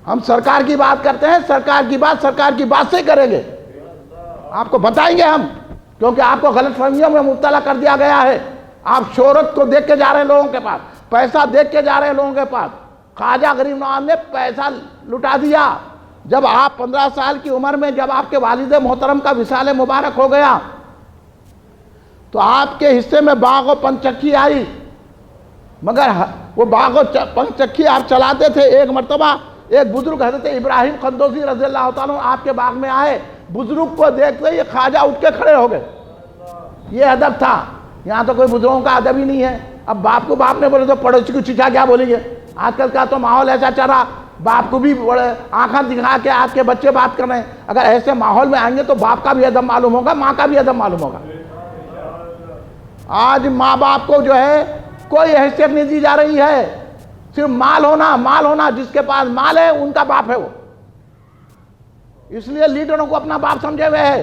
ہم سرکار کی بات کرتے ہیں، سرکار کی بات سے کریں گے، آپ کو بتائیں گے ہم، کیونکہ آپ کو غلط فہمیوں میں مبتلا کر دیا گیا ہے۔ آپ شہرت کو دیکھ کے جا رہے ہیں لوگوں کے پاس، پیسہ دیکھ کے جا رہے ہیں لوگوں کے پاس۔ خواجہ غریب نواز نے پیسہ لٹا دیا۔ جب آپ 15 سال کی عمر میں جب آپ کے والد محترم کا وصال مبارک ہو گیا تو آپ کے حصے میں باغ و پنچکی آئی، مگر وہ باغ و پنچکی آپ چلاتے تھے۔ ایک مرتبہ ایک بزرگ حضرت ابراہیم قندوزی رضی اللہ تعالیٰ آپ کے باغ میں آئے، بزرگ کو دیکھتے ہی خواجہ اٹھ کے کھڑے ہو گئے۔ یہ ادب تھا، یہاں تو کوئی بزرگوں کا ادب ہی نہیں ہے۔ اب باپ کو باپ نے بولے تو پڑوسی کو چچا کیا بولیں گے؟ آج کل کا تو ماحول ایسا چل رہا، باپ کو بھی آنکھیں دکھا کے آج کے بچے بات کر رہے ہیں۔ اگر ایسے ماحول میں آئیں گے تو باپ کا بھی ادب معلوم ہوگا، ماں کا بھی ادب معلوم ہوگا۔ آج ماں باپ کو جو ہے کوئی حیثیت نہیں دی جا رہی ہے، صرف مال ہونا، جس کے پاس مال ہے ان کا باپ ہے وہ۔ اس لیے لیڈروں کو اپنا باپ سمجھے ہوئے ہے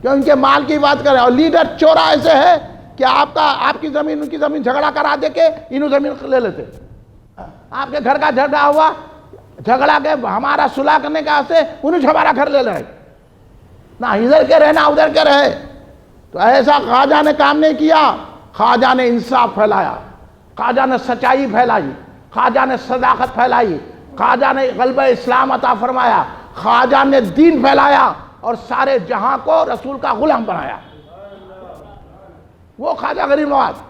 کہ ان کے مال کی بات کریں، اور لیڈر چورا ایسے ہے کہ آپ کی زمین ان کی زمین جھگڑا کرا دے کے انہوں زمین لے لیتے۔ آپ کے گھر کا جھگڑا ہوا، جھگڑا کے ہمارا صلح کرنے کا سے انہیں ہمارا گھر لے رہے، نہ ادھر کے رہے نہ ادھر کے رہے۔ تو ایسا خواجہ نے کام نہیں کیا، خواجہ نے انصاف پھیلایا، خواجہ نے سچائی پھیلائی، خواجہ نے صداقت پھیلائی، خواجہ نے غلبہ اسلام عطا فرمایا، خواجہ نے دین پھیلایا اور سارے جہاں کو رسول کا غلام بنایا۔ وہ خواجہ غریب نواز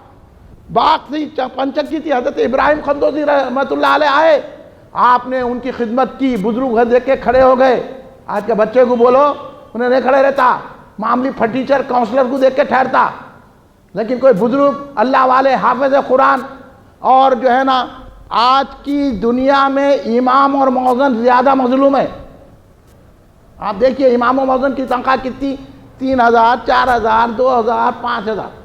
باغ تھی، پنچکی تھی، حضرت ابراہیم قندوزی رحمۃ اللہ علیہ آئے، آپ نے ان کی خدمت کی، بزرگ دیکھ کے کھڑے ہو گئے۔ آج کے بچے کو بولو انہیں نہیں کھڑے رہتا، معمولی ٹیچر کاؤنسلر کو دیکھ کے ٹھہرتا، لیکن کوئی بزرگ اللہ والے حافظ قرآن، اور جو ہے نا آج کی دنیا میں امام اور مؤذن زیادہ مظلوم ہے۔ آپ دیکھیے امام و مؤذن کی تنخواہ کتنی، 3000 4000 2000 5000،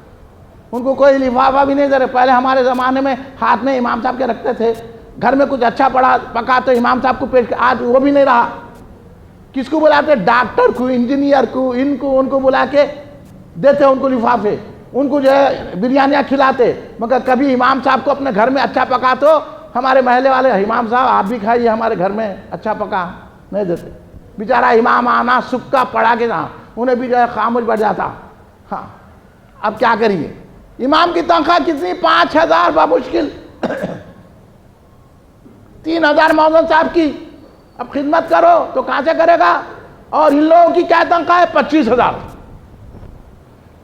ان کو کوئی لفافہ بھی نہیں دے رہے۔ پہلے ہمارے زمانے میں ہاتھ میں امام صاحب کے رکھتے تھے، گھر میں کچھ اچھا پکا تو امام صاحب کو پیش، آج وہ بھی نہیں رہا۔ کس کو بلاتے؟ ڈاکٹر کو، انجینئر کو، ان کو بلا کے دیتے ان کو لفافے، ان کو جو ہے بریانیاں کھلاتے، مگر کبھی امام صاحب کو اپنے گھر میں اچھا پکا تو ہمارے محلے والے امام صاحب آپ بھی کھائیے ہمارے گھر میں اچھا پکا، نہیں دیتے۔ بیچارہ امام آنا سکا پڑا کے نہ انہیں بھی جو ہے خاموش بڑھ جاتا۔ ہاں اب کیا کریے، امام کی تنخواہ کتنی؟ 5000 بمشکل 3000 مؤذن صاحب کی۔ اب خدمت کرو تو کہاں سے کرے گا؟ اور ان لوگوں کی کیا تنخواہ ہے؟ 25000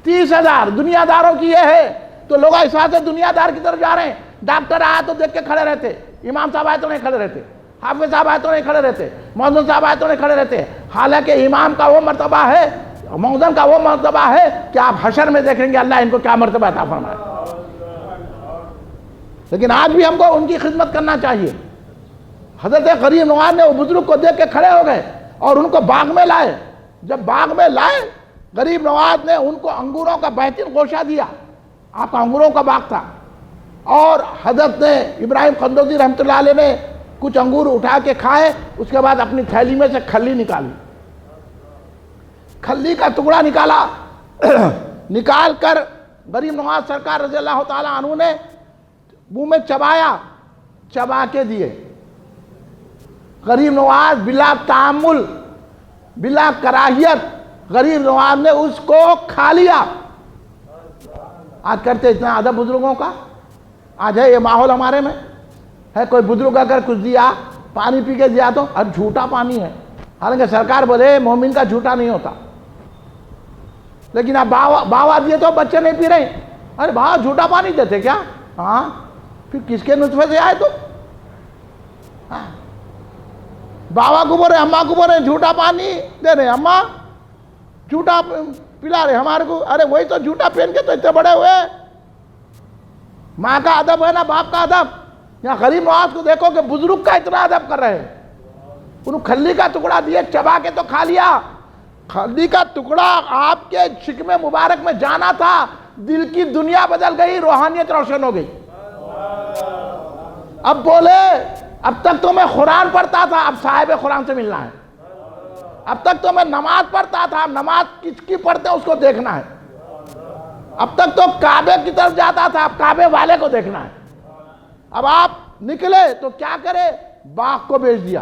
30,000 دنیا داروں کی یہ ہے۔ تو لوگ اس واسطے دنیا دار کی طرف جا رہے ہیں۔ ڈاکٹر آئے تو دیکھ کے کھڑے رہتے، امام صاحب آئے تو نہیں کھڑے رہتے، حافظ صاحب آئے تو نہیں کھڑے رہتے، مؤذن صاحب آئے تو نہیں کھڑے رہتے۔ حالانکہ امام کا وہ مرتبہ ہے، مؤذن کا وہ مرتبہ ہے کہ آپ حشر میں دیکھیں گے اللہ ان کو کیا مرتبہ عطا فرمائے۔ لیکن آج بھی ہم کو ان کی خدمت کرنا چاہیے۔ حضرت غریب نواز نے وہ بزرگ کو دیکھ کے کھڑے ہو گئے اور ان کو باغ میں لائے۔ جب باغ میں لائے، غریب نواز نے ان کو انگوروں کا بہترین گوشہ دیا، آپ کا انگوروں کا باغ تھا، اور حضرت نے ابراہیم قندوزی رحمۃ اللہ علیہ نے کچھ انگور اٹھا کے کھائے، اس کے بعد اپنی تھیلی میں سے کھلی نکالی، کھلی کا ٹکڑا نکالا، نکال کر غریب نواز سرکار رضی اللہ تعالیٰ عنہ نے منہ میں چبایا، چبا کے دیے۔ غریب نواز بلا تعامل، بلا کراہیت غریب نواز نے اس کو کھا لیا۔ آج کرتے اتنا ادب بزرگوں کا؟ آج ہے یہ ماحول ہمارے میں ہے؟ کوئی بزرگ اگر کچھ دیا، پانی پی کے دیا تو اب جھوٹا پانی ہے، حالانکہ سرکار بولے مومن کا جھوٹا نہیں ہوتا، لیکن اب باوا دیے تو بچے نہیں پی رہے۔ ارے باوا جھوٹا پانی دیتے کیا؟ ہاں پھر کس کے نطفے سے آئے تو؟ باوا کو بول رہے، اماں کو بول رہے جھوٹا پانی دے رہے، اماں جھوٹا پلا رہے ہمارے کو۔ ارے وہی تو جھوٹا پہن کے تو اتنے بڑے ہوئے۔ ماں کا ادب ہے نا، باپ کا ادب۔ یہاں غریب نواز کو دیکھو کہ بزرگ کا اتنا ادب کر رہے ہیں۔ انہوں کھلی کا ٹکڑا دیے، چبا کے تو کھا لیا۔ کھلی کا ٹکڑا آپ کے شکم مبارک میں جانا تھا، دل کی دنیا بدل گئی، روحانیت روشن ہو گئی۔ اب بولے اب تک تو میں قرآن پڑھتا تھا، اب صاحب قرآن سے ملنا ہے۔ اب تک تو میں نماز پڑھتا تھا، اب نماز کس کی پڑھتے اس کو دیکھنا ہے۔ اب تک تو کعبے کی طرف جاتا تھا، اب کعبے والے کو دیکھنا ہے۔ اب آپ نکلے تو کیا کرے؟ باغ کو بیچ دیا۔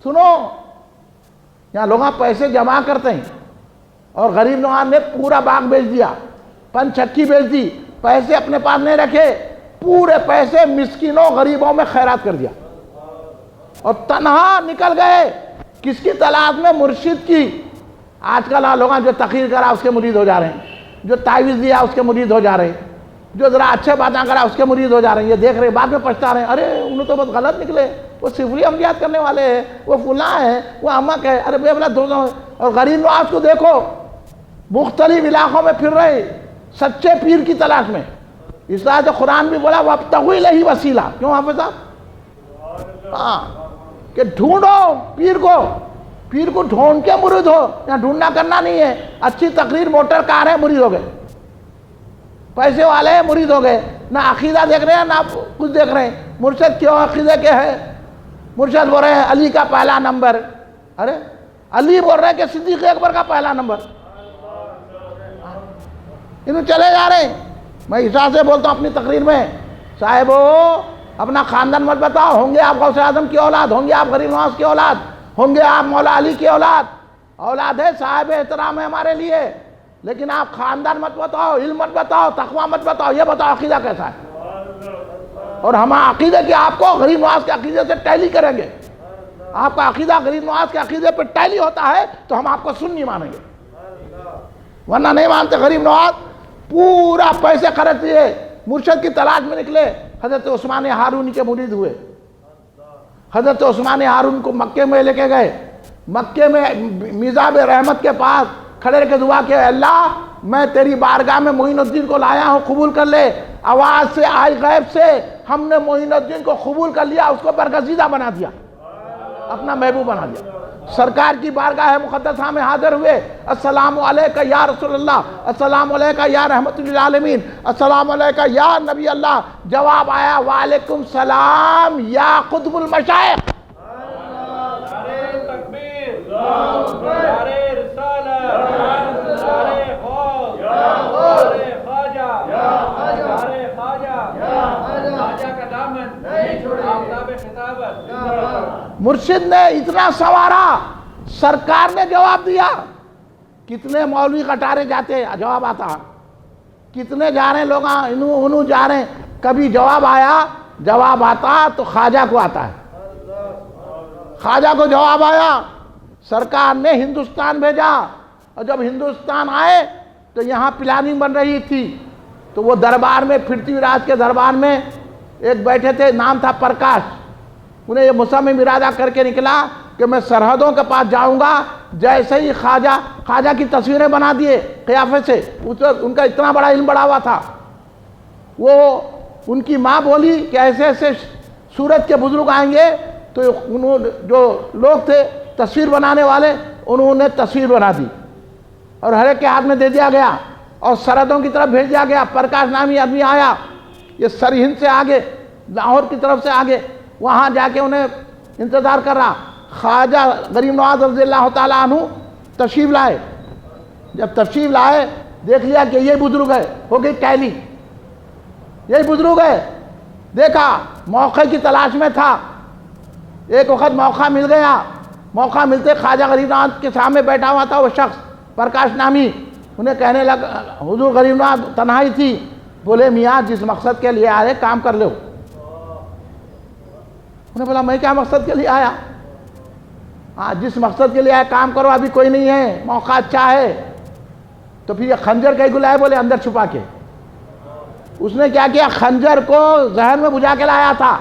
سنو، یہاں لوگ پیسے جمع کرتے ہیں، اور غریب نواز نے پورا باغ بیچ دیا، پنچکی بیچ دی، پیسے اپنے پاس نہیں رکھے، پورے پیسے مسکینوں غریبوں میں خیرات کر دیا، اور تنہا نکل گئے۔ کس کی تلاش میں؟ مرشد کی۔ آج کل لوگ جو تقریر کرا اس کے مرید ہو جا رہے ہیں، جو تعویذ دیا اس کے مرید ہو جا رہے ہیں، جو ذرا اچھے باتیں کرا اس کے مرید ہو جا رہے ہیں، یہ دیکھ رہے ہیں، بعد میں پچھتا رہے ہیں، ارے انہوں تو بہت غلط نکلے، وہ صفری عملیات کرنے والے ہیں، وہ فلاں ہیں، وہ احمق ہے، ارے بے بلا دونوں. اور غریب نواز کو دیکھو مختلف علاقوں میں پھر رہے سچے پیر کی تلاش میں. اس طرح سے قرآن بھی بولا وَابْتَغُوا إِلَيْهِ وَسِيلَہ. کیوں حافظ صاحب؟ ہاں کہ ڈھونڈو پیر کو ڈھونڈ کے مرید ہو. یہاں ڈھونڈنا کرنا نہیں ہے. اچھی تقریر موٹر کار ہے مرید ہو گئے، پیسے والے ہیں مرید ہو گئے، نہ عقیدہ دیکھ رہے ہیں نہ کچھ دیکھ رہے ہیں. مرشد کیوں عقیدے کے ہے؟ مرشد بول رہے ہیں علی کا پہلا نمبر. ارے علی بول رہے ہیں کہ صدیق اکبر کا پہلا نمبر. انہوں چلے جا رہے ہیں. میں عیسیٰ سے بولتا ہوں اپنی تقریر میں، صاحبو اپنا خاندان مت بتاؤ، ہوں گے آپ غوث اعظم کی اولاد، ہوں گے آپ غریب نواز کی اولاد، ہوں گے آپ مولا علی کی اولاد ہے، صاحب احترام ہے ہمارے لیے، لیکن آپ خاندان مت بتاؤ، علم مت بتاؤ، تقوی مت بتاؤ، یہ بتاؤ عقیدہ کیسا ہے. اور ہم عقیدے کی آپ کو غریب نواز کے عقیدے سے ٹیلی کریں گے. آپ کا عقیدہ غریب نواز کے عقیدے پہ ٹیلی ہوتا ہے تو ہم آپ کو نہیں مانیں گے، ورنہ نہیں مانتے. غریب نواز پورا پیسے خرچ دیے، مرشد کی تلاش میں نکلے، حضرت عثمان ہارونی کے مرید ہوئے. حضرت عثمان ہارون کو مکے میں لے کے گئے، مکے میں میزاب رحمت کے پاس کھڑے کے دعا کہ اللہ میں تیری بارگاہ میں معین الدین کو لایا ہوں، قبول کر لے. آواز سے آئی غیب سے ہم نے معین الدین کو قبول کر لیا، اس کو برگزیدہ بنا دیا، اپنا محبوب بنا دیا. سرکار کی بارگاہ مقدسہ میں حاضر ہوئے، السلام علیکہ یا رسول اللہ، السلام علیکہ یا رحمت للعالمین، السلام علیکہ یا نبی اللہ. جواب آیا وعلیکم السلام یا قطب المشائخ. مرشد نے اتنا سوارا، سرکار نے جواب دیا. کتنے مولوی کٹارے جاتے جواب آتا، کتنے جا رہے ہیں لوگ انہوں جا رہے ہیں، کبھی جواب آتا تو خواجہ کو آتا ہے. خواجہ کو جواب آیا، سرکار نے ہندوستان بھیجا، اور جب ہندوستان آئے تو یہاں پلاننگ بن رہی تھی، تو وہ دربار میں پرتھوی راج کے دربار میں ایک بیٹھے تھے، نام تھا پرکاش. انہیں یہ مصمم ارادہ کر کے نکلا کہ میں سرحدوں کے پاس جاؤں گا. جیسے ہی خواجہ کی تصویریں بنا دیے قیافے سے، ان کا اتنا بڑا علم بڑھا ہوا تھا. وہ ان کی ماں بولی کہ ایسے ایسے سورت کے بزرگ آئیں گے، تو جو لوگ تھے تصویر بنانے والے، انہوں نے تصویر بنا دی اور ہر ایک کے ہاتھ میں دے دیا گیا، اور سرحدوں کی طرف بھیج دیا گیا. پرکاش نامی آدمی آیا، یہ سرہند سے آگے، لاہور کی طرف سے آگے، وہاں جا کے انہیں انتظار کر رہا. خواجہ غریب نواز رضی اللہ تعالیٰ عنہ تشریف لائے. جب تشریف لائے دیکھ لیا کہ یہ بزرگ ہے، ہو گئی ٹیلی، یہی بزرگ ہے. دیکھا موقع کی تلاش میں تھا، ایک وقت موقع مل گیا. موقع ملتے خواجہ غریب نواز کے سامنے بیٹھا ہوا تھا وہ شخص پرکاش نامی. انہیں کہنے لگا، حضور غریب نواز تنہائی تھی، بولے میاں جس مقصد کے لیے آئے کام کر لو. انہیں بولا میں کیا مقصد کے لیے آیا؟ ہاں جس مقصد کے لیے آیا کام کرو، ابھی کوئی نہیں ہے، موقع اچھا ہے. تو پھر یہ خنجر کہیں گلائے، بولے اندر چھپا کے. اس نے کیا کیا، خنجر کو ذہن میں بجھا کے لایا تھا.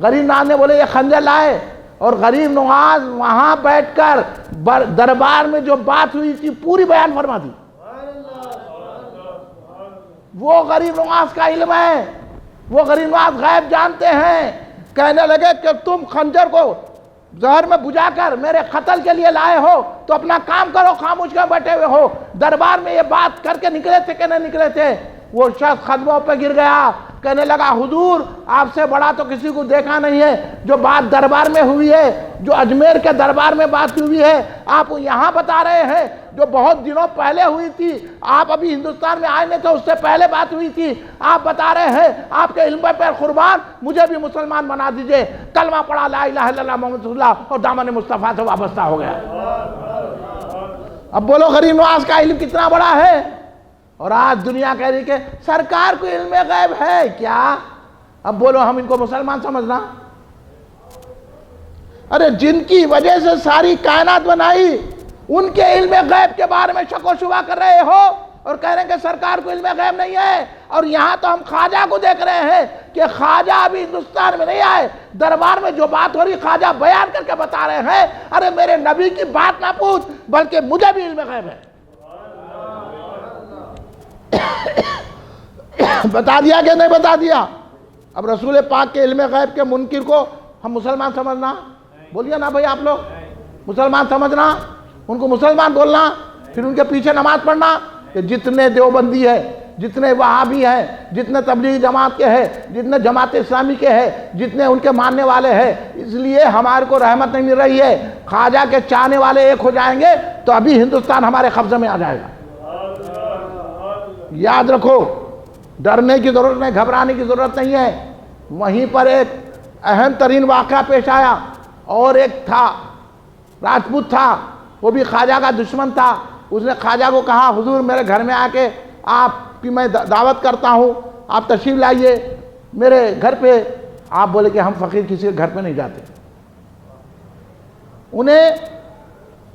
غریب نواز نے بولے یہ خنجر لائے، اور غریب نواز وہاں بیٹھ کر دربار میں جو بات ہوئی تھی پوری بیان فرما دی. وہ غریب نواز کا علم ہے، وہ غریب نواز غیب جانتے ہیں. کہنے لگے کہ تم خنجر کو زہر میں بجھا کر میرے قتل کے لیے لائے ہو تو اپنا کام کرو، خاموش کر بیٹھے ہوئے ہو. دربار میں یہ بات کر کے نکلے تھے کہ نہیں نکلے تھے؟ وہ شخص قدموں پہ گر گیا، کہنے لگا حضور آپ سے بڑا تو کسی کو دیکھا نہیں ہے. جو بات دربار میں ہوئی ہے، جو اجمیر کے دربار میں بات ہوئی ہے، آپ یہاں بتا رہے ہیں. جو بہت دنوں پہلے ہوئی تھی، آپ ابھی ہندوستان میں آئے نہیں تھے، اس سے پہلے بات ہوئی تھی، آپ بتا رہے ہیں. آپ کے علم پر قربان، مجھے بھی مسلمان بنا دیجئے. کلمہ پڑھا لا الہ الا اللہ محمد رسول اللہ، اور دامن مصطفیٰ سے وابستہ ہو گیا. اب بولو غریب نواز کا علم کتنا بڑا ہے. اور آج دنیا کہہ رہی کہ سرکار کو علم غیب ہے کیا؟ اب بولو ہم ان کو مسلمان سمجھنا؟ ارے جن کی وجہ سے ساری کائنات بنائی، ان کے علم غیب کے بارے میں شک و شبہ کر رہے ہو، اور کہہ رہے ہیں کہ سرکار کو علم غیب نہیں ہے، اور یہاں تو ہم خواجہ کو دیکھ رہے ہیں کہ خواجہ ابھی ہندوستان میں نہیں آئے، دربار میں جو بات ہو رہی خواجہ بیان کر کے بتا رہے ہیں، ارے میرے نبی کی بات نہ پوچھ بلکہ مجھے بھی علم غیب ہے۔ بتا دیا کہ نہیں بتا دیا؟ اب رسول پاک کے علم غیب کے منکر کو ہم مسلمان سمجھنا؟ بولیے نا بھائی آپ لوگ، مسلمان سمجھنا، ان کو مسلمان بولنا، پھر ان کے پیچھے نماز پڑھنا؟ کہ جتنے دیوبندی ہے، جتنے وہابی ہیں، جتنے تبلیغی جماعت کے ہیں، جتنے جماعت اسلامی کے ہیں، جتنے ان کے ماننے والے ہیں، اس لیے ہمارے کو رحمت نہیں مل رہی ہے۔ خواجہ کے چاہنے والے ایک ہو جائیں گے تو ابھی ہندوستان ہمارے قبضے میں آ جائے گا۔ یاد رکھو، ڈرنے کی ضرورت نہیں، گھبرانے کی ضرورت نہیں ہے۔ وہیں پر ایک اہم ترین واقعہ پیش آیا، اور ایک تھا راجپوت تھا، وہ بھی خواجہ کا دشمن تھا۔ اس نے خواجہ کو کہا حضور میرے گھر میں آ کے آپ کی میں دعوت کرتا ہوں، آپ تشریف لائیے میرے گھر پہ۔ آپ بولے کہ ہم فقیر کسی کے گھر پہ نہیں جاتے۔ انہیں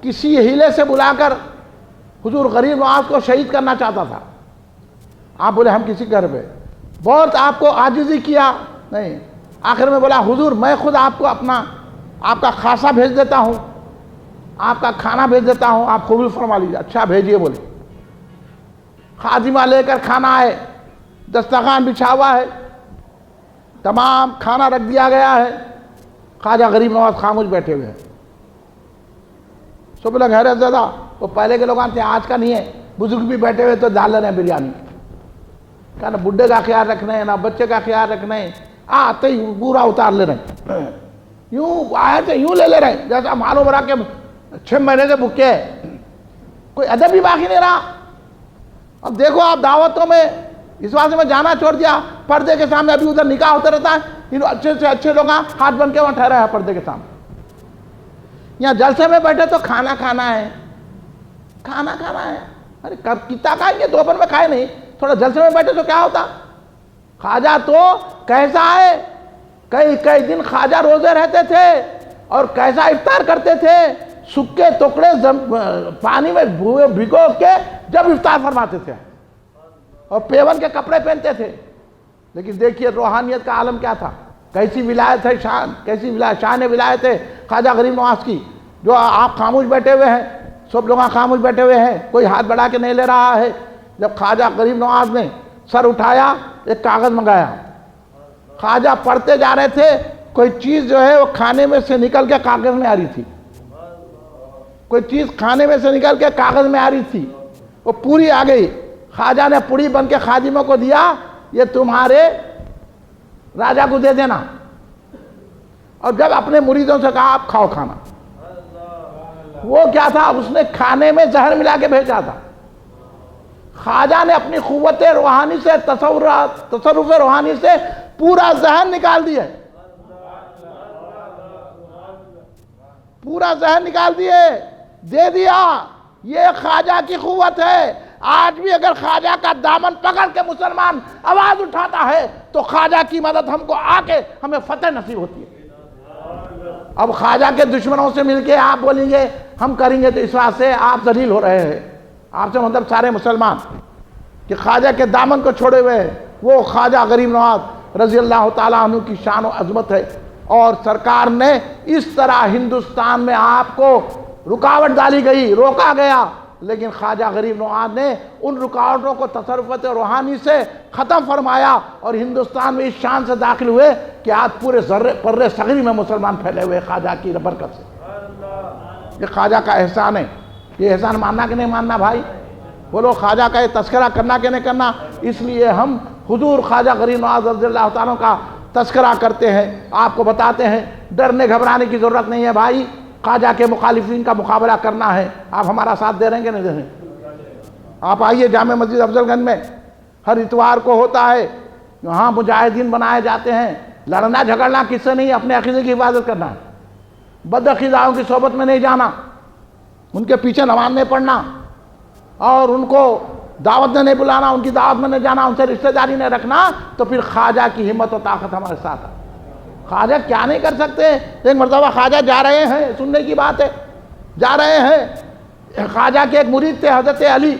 کسی ہیلے سے بلا کر حضور غریب نواز کو شہید کرنا چاہتا تھا۔ آپ بولے ہم کسی گھر پہ، بہت آپ کو عاجزی کیا، نہیں، آخر میں بولا حضور میں خود آپ کو آپ کا خاصہ بھیج دیتا ہوں، آپ کا کھانا بھیج دیتا ہوں، آپ قبول فرما لیجیے۔ اچھا بھیجیے بولے۔ خادمہ لے کر کھانا آئے، دسترخوان بچھا ہوا ہے، تمام کھانا رکھ دیا گیا ہے، خواجہ غریب نواز خاموش بیٹھے ہوئے ہیں۔ سب لوگ حیرت زدہ، وہ پہلے کے لوگ آتے ہیں، آج کا نہیں ہے، بزرگ بھی بیٹھے ہوئے تو ڈال لے رہے ہیں بریانی۔ کہا نا بڈھے کا خیال رکھنا ہے، نہ بچے کا خیال رکھنا ہے، آتے ہی پورا اتار لے رہے ہیں، یوں آئے تھے یوں لے رہے ہیں جیسا معلوم رہا کہ 6 مہینے سے بھوکے ہے، کوئی ادب بھی باقی نہیں رہا۔ اب دیکھو آپ دعوتوں میں اس واسطے میں جانا چھوڑ دیا، پردے کے سامنے ابھی ادھر نکاح ہوتا رہتا ہے، اچھے سے اچھے لوگ ہاتھ بن کے وہاں ٹھہرا ہے پردے کے سامنے۔ یہاں جلسے میں بیٹھے تو کھانا کھانا ہے، کھانا کھانا ہے، ارے کب کتنا کھائیں گے، دوپہر میں کھائے نہیں، تھوڑا جلسے میں بیٹھے تو کیا ہوتا۔ خواجہ تو کیسا ہے، کئی دن خواجہ روزے رہتے تھے، اور کیسا افطار کرتے تھے، سکے ٹکڑے پانی میں بھگو کے جب افطار فرماتے تھے، اور پیون کے کپڑے پہنتے تھے۔ لیکن دیکھیے روحانیت کا عالم کیا تھا، کیسی ولایت ہے، کیسی شان ولایت ہے خواجہ غریب نواز کی، جو آپ خاموش بیٹھے ہوئے ہیں، سب لوگ خاموش بیٹھے ہوئے ہیں، کوئی ہاتھ بڑھا کے نہیں لے رہا ہے۔ جب خواجہ غریب نواز نے سر اٹھایا، ایک کاغذ منگایا، خواجہ پڑھتے جا رہے تھے، کوئی چیز جو ہے وہ کھانے میں سے نکل کے کاغذ میں آ رہی تھی، کوئی چیز کھانے میں سے نکل کے کاغذ میں آ رہی تھی، وہ پوری آ گئی۔ خواجہ نے پوری بن کے خادموں کو دیا، یہ تمہارے راجہ کو دے دینا، اور جب اپنے مریدوں سے کہا آپ کھاؤ کھانا۔ وہ کیا تھا، اس نے کھانے میں زہر ملا کے بھیجا تھا۔ خواجہ نے اپنی قوت روحانی سے، تصرف روحانی سے پورا ذہن نکال دیا، پورا ذہن نکال دیے، دے دیا۔ یہ خواجہ کی قوت ہے۔ آج بھی اگر خواجہ کا دامن پکڑ کے مسلمان آواز اٹھاتا ہے تو خواجہ کی مدد ہم کو آ کے ہمیں فتح نصیب ہوتی ہے۔ اب خواجہ کے دشمنوں سے مل کے آپ بولیں گے ہم کریں گے، تو اس واسطے سے آپ ذلیل ہو رہے ہیں۔ آپ سے مطلب سارے مسلمان کہ خواجہ کے دامن کو چھوڑے ہوئے ہیں، وہ خواجہ غریب نواز رضی اللہ تعالیٰ عنہ کی شان و عظمت ہے۔ اور سرکار نے اس طرح ہندوستان میں آپ کو رکاوٹ ڈالی گئی، روکا گیا، لیکن خواجہ غریب نواز نے ان رکاوٹوں کو تصرفات روحانی سے ختم فرمایا، اور ہندوستان میں اس شان سے داخل ہوئے کہ آج پورے پر صغیر میں مسلمان پھیلے ہوئے خواجہ کی برکت سے۔ یہ خواجہ کا احسان ہے۔ یہ احسان ماننا کہ نہیں ماننا بھائی؟ بولو خواجہ کا یہ تذکرہ کرنا کہ نہیں کرنا؟ اس لیے ہم حضور خواجہ غریب نواز رضی اللہ تعالیٰ کا تذکرہ کرتے ہیں، آپ کو بتاتے ہیں، ڈرنے گھبرانے کی ضرورت نہیں ہے بھائی۔ خواجہ کے مخالفین کا مقابلہ کرنا ہے۔ آپ ہمارا ساتھ دے رہے ہیں کہ نہیں دے رہے ہیں؟ آپ آئیے جامع مسجد افضل گنج میں، ہر اتوار کو ہوتا ہے، یہاں مجاہدین بنائے جاتے ہیں۔ لڑنا جھگڑنا کس سے نہیں، اپنے عقیدے کی حفاظت کرنا ہے۔ بد عقیداؤں کی صحبت میں نہیں جانا، ان کے پیچھے نماز نہیں پڑھنا، اور ان کو دعوت میں نہیں بلانا، ان کی دعوت میں نہیں جانا، ان سے رشتہ داری نہیں رکھنا، تو پھر خواجہ کی ہمت و طاقت ہمارے ساتھ ہے۔ خواجہ کیا نہیں کر سکتے؟ ایک مرتبہ خواجہ جا رہے ہیں، سننے کی بات ہے، جا رہے ہیں، خواجہ کے ایک مرید تھے حضرت علی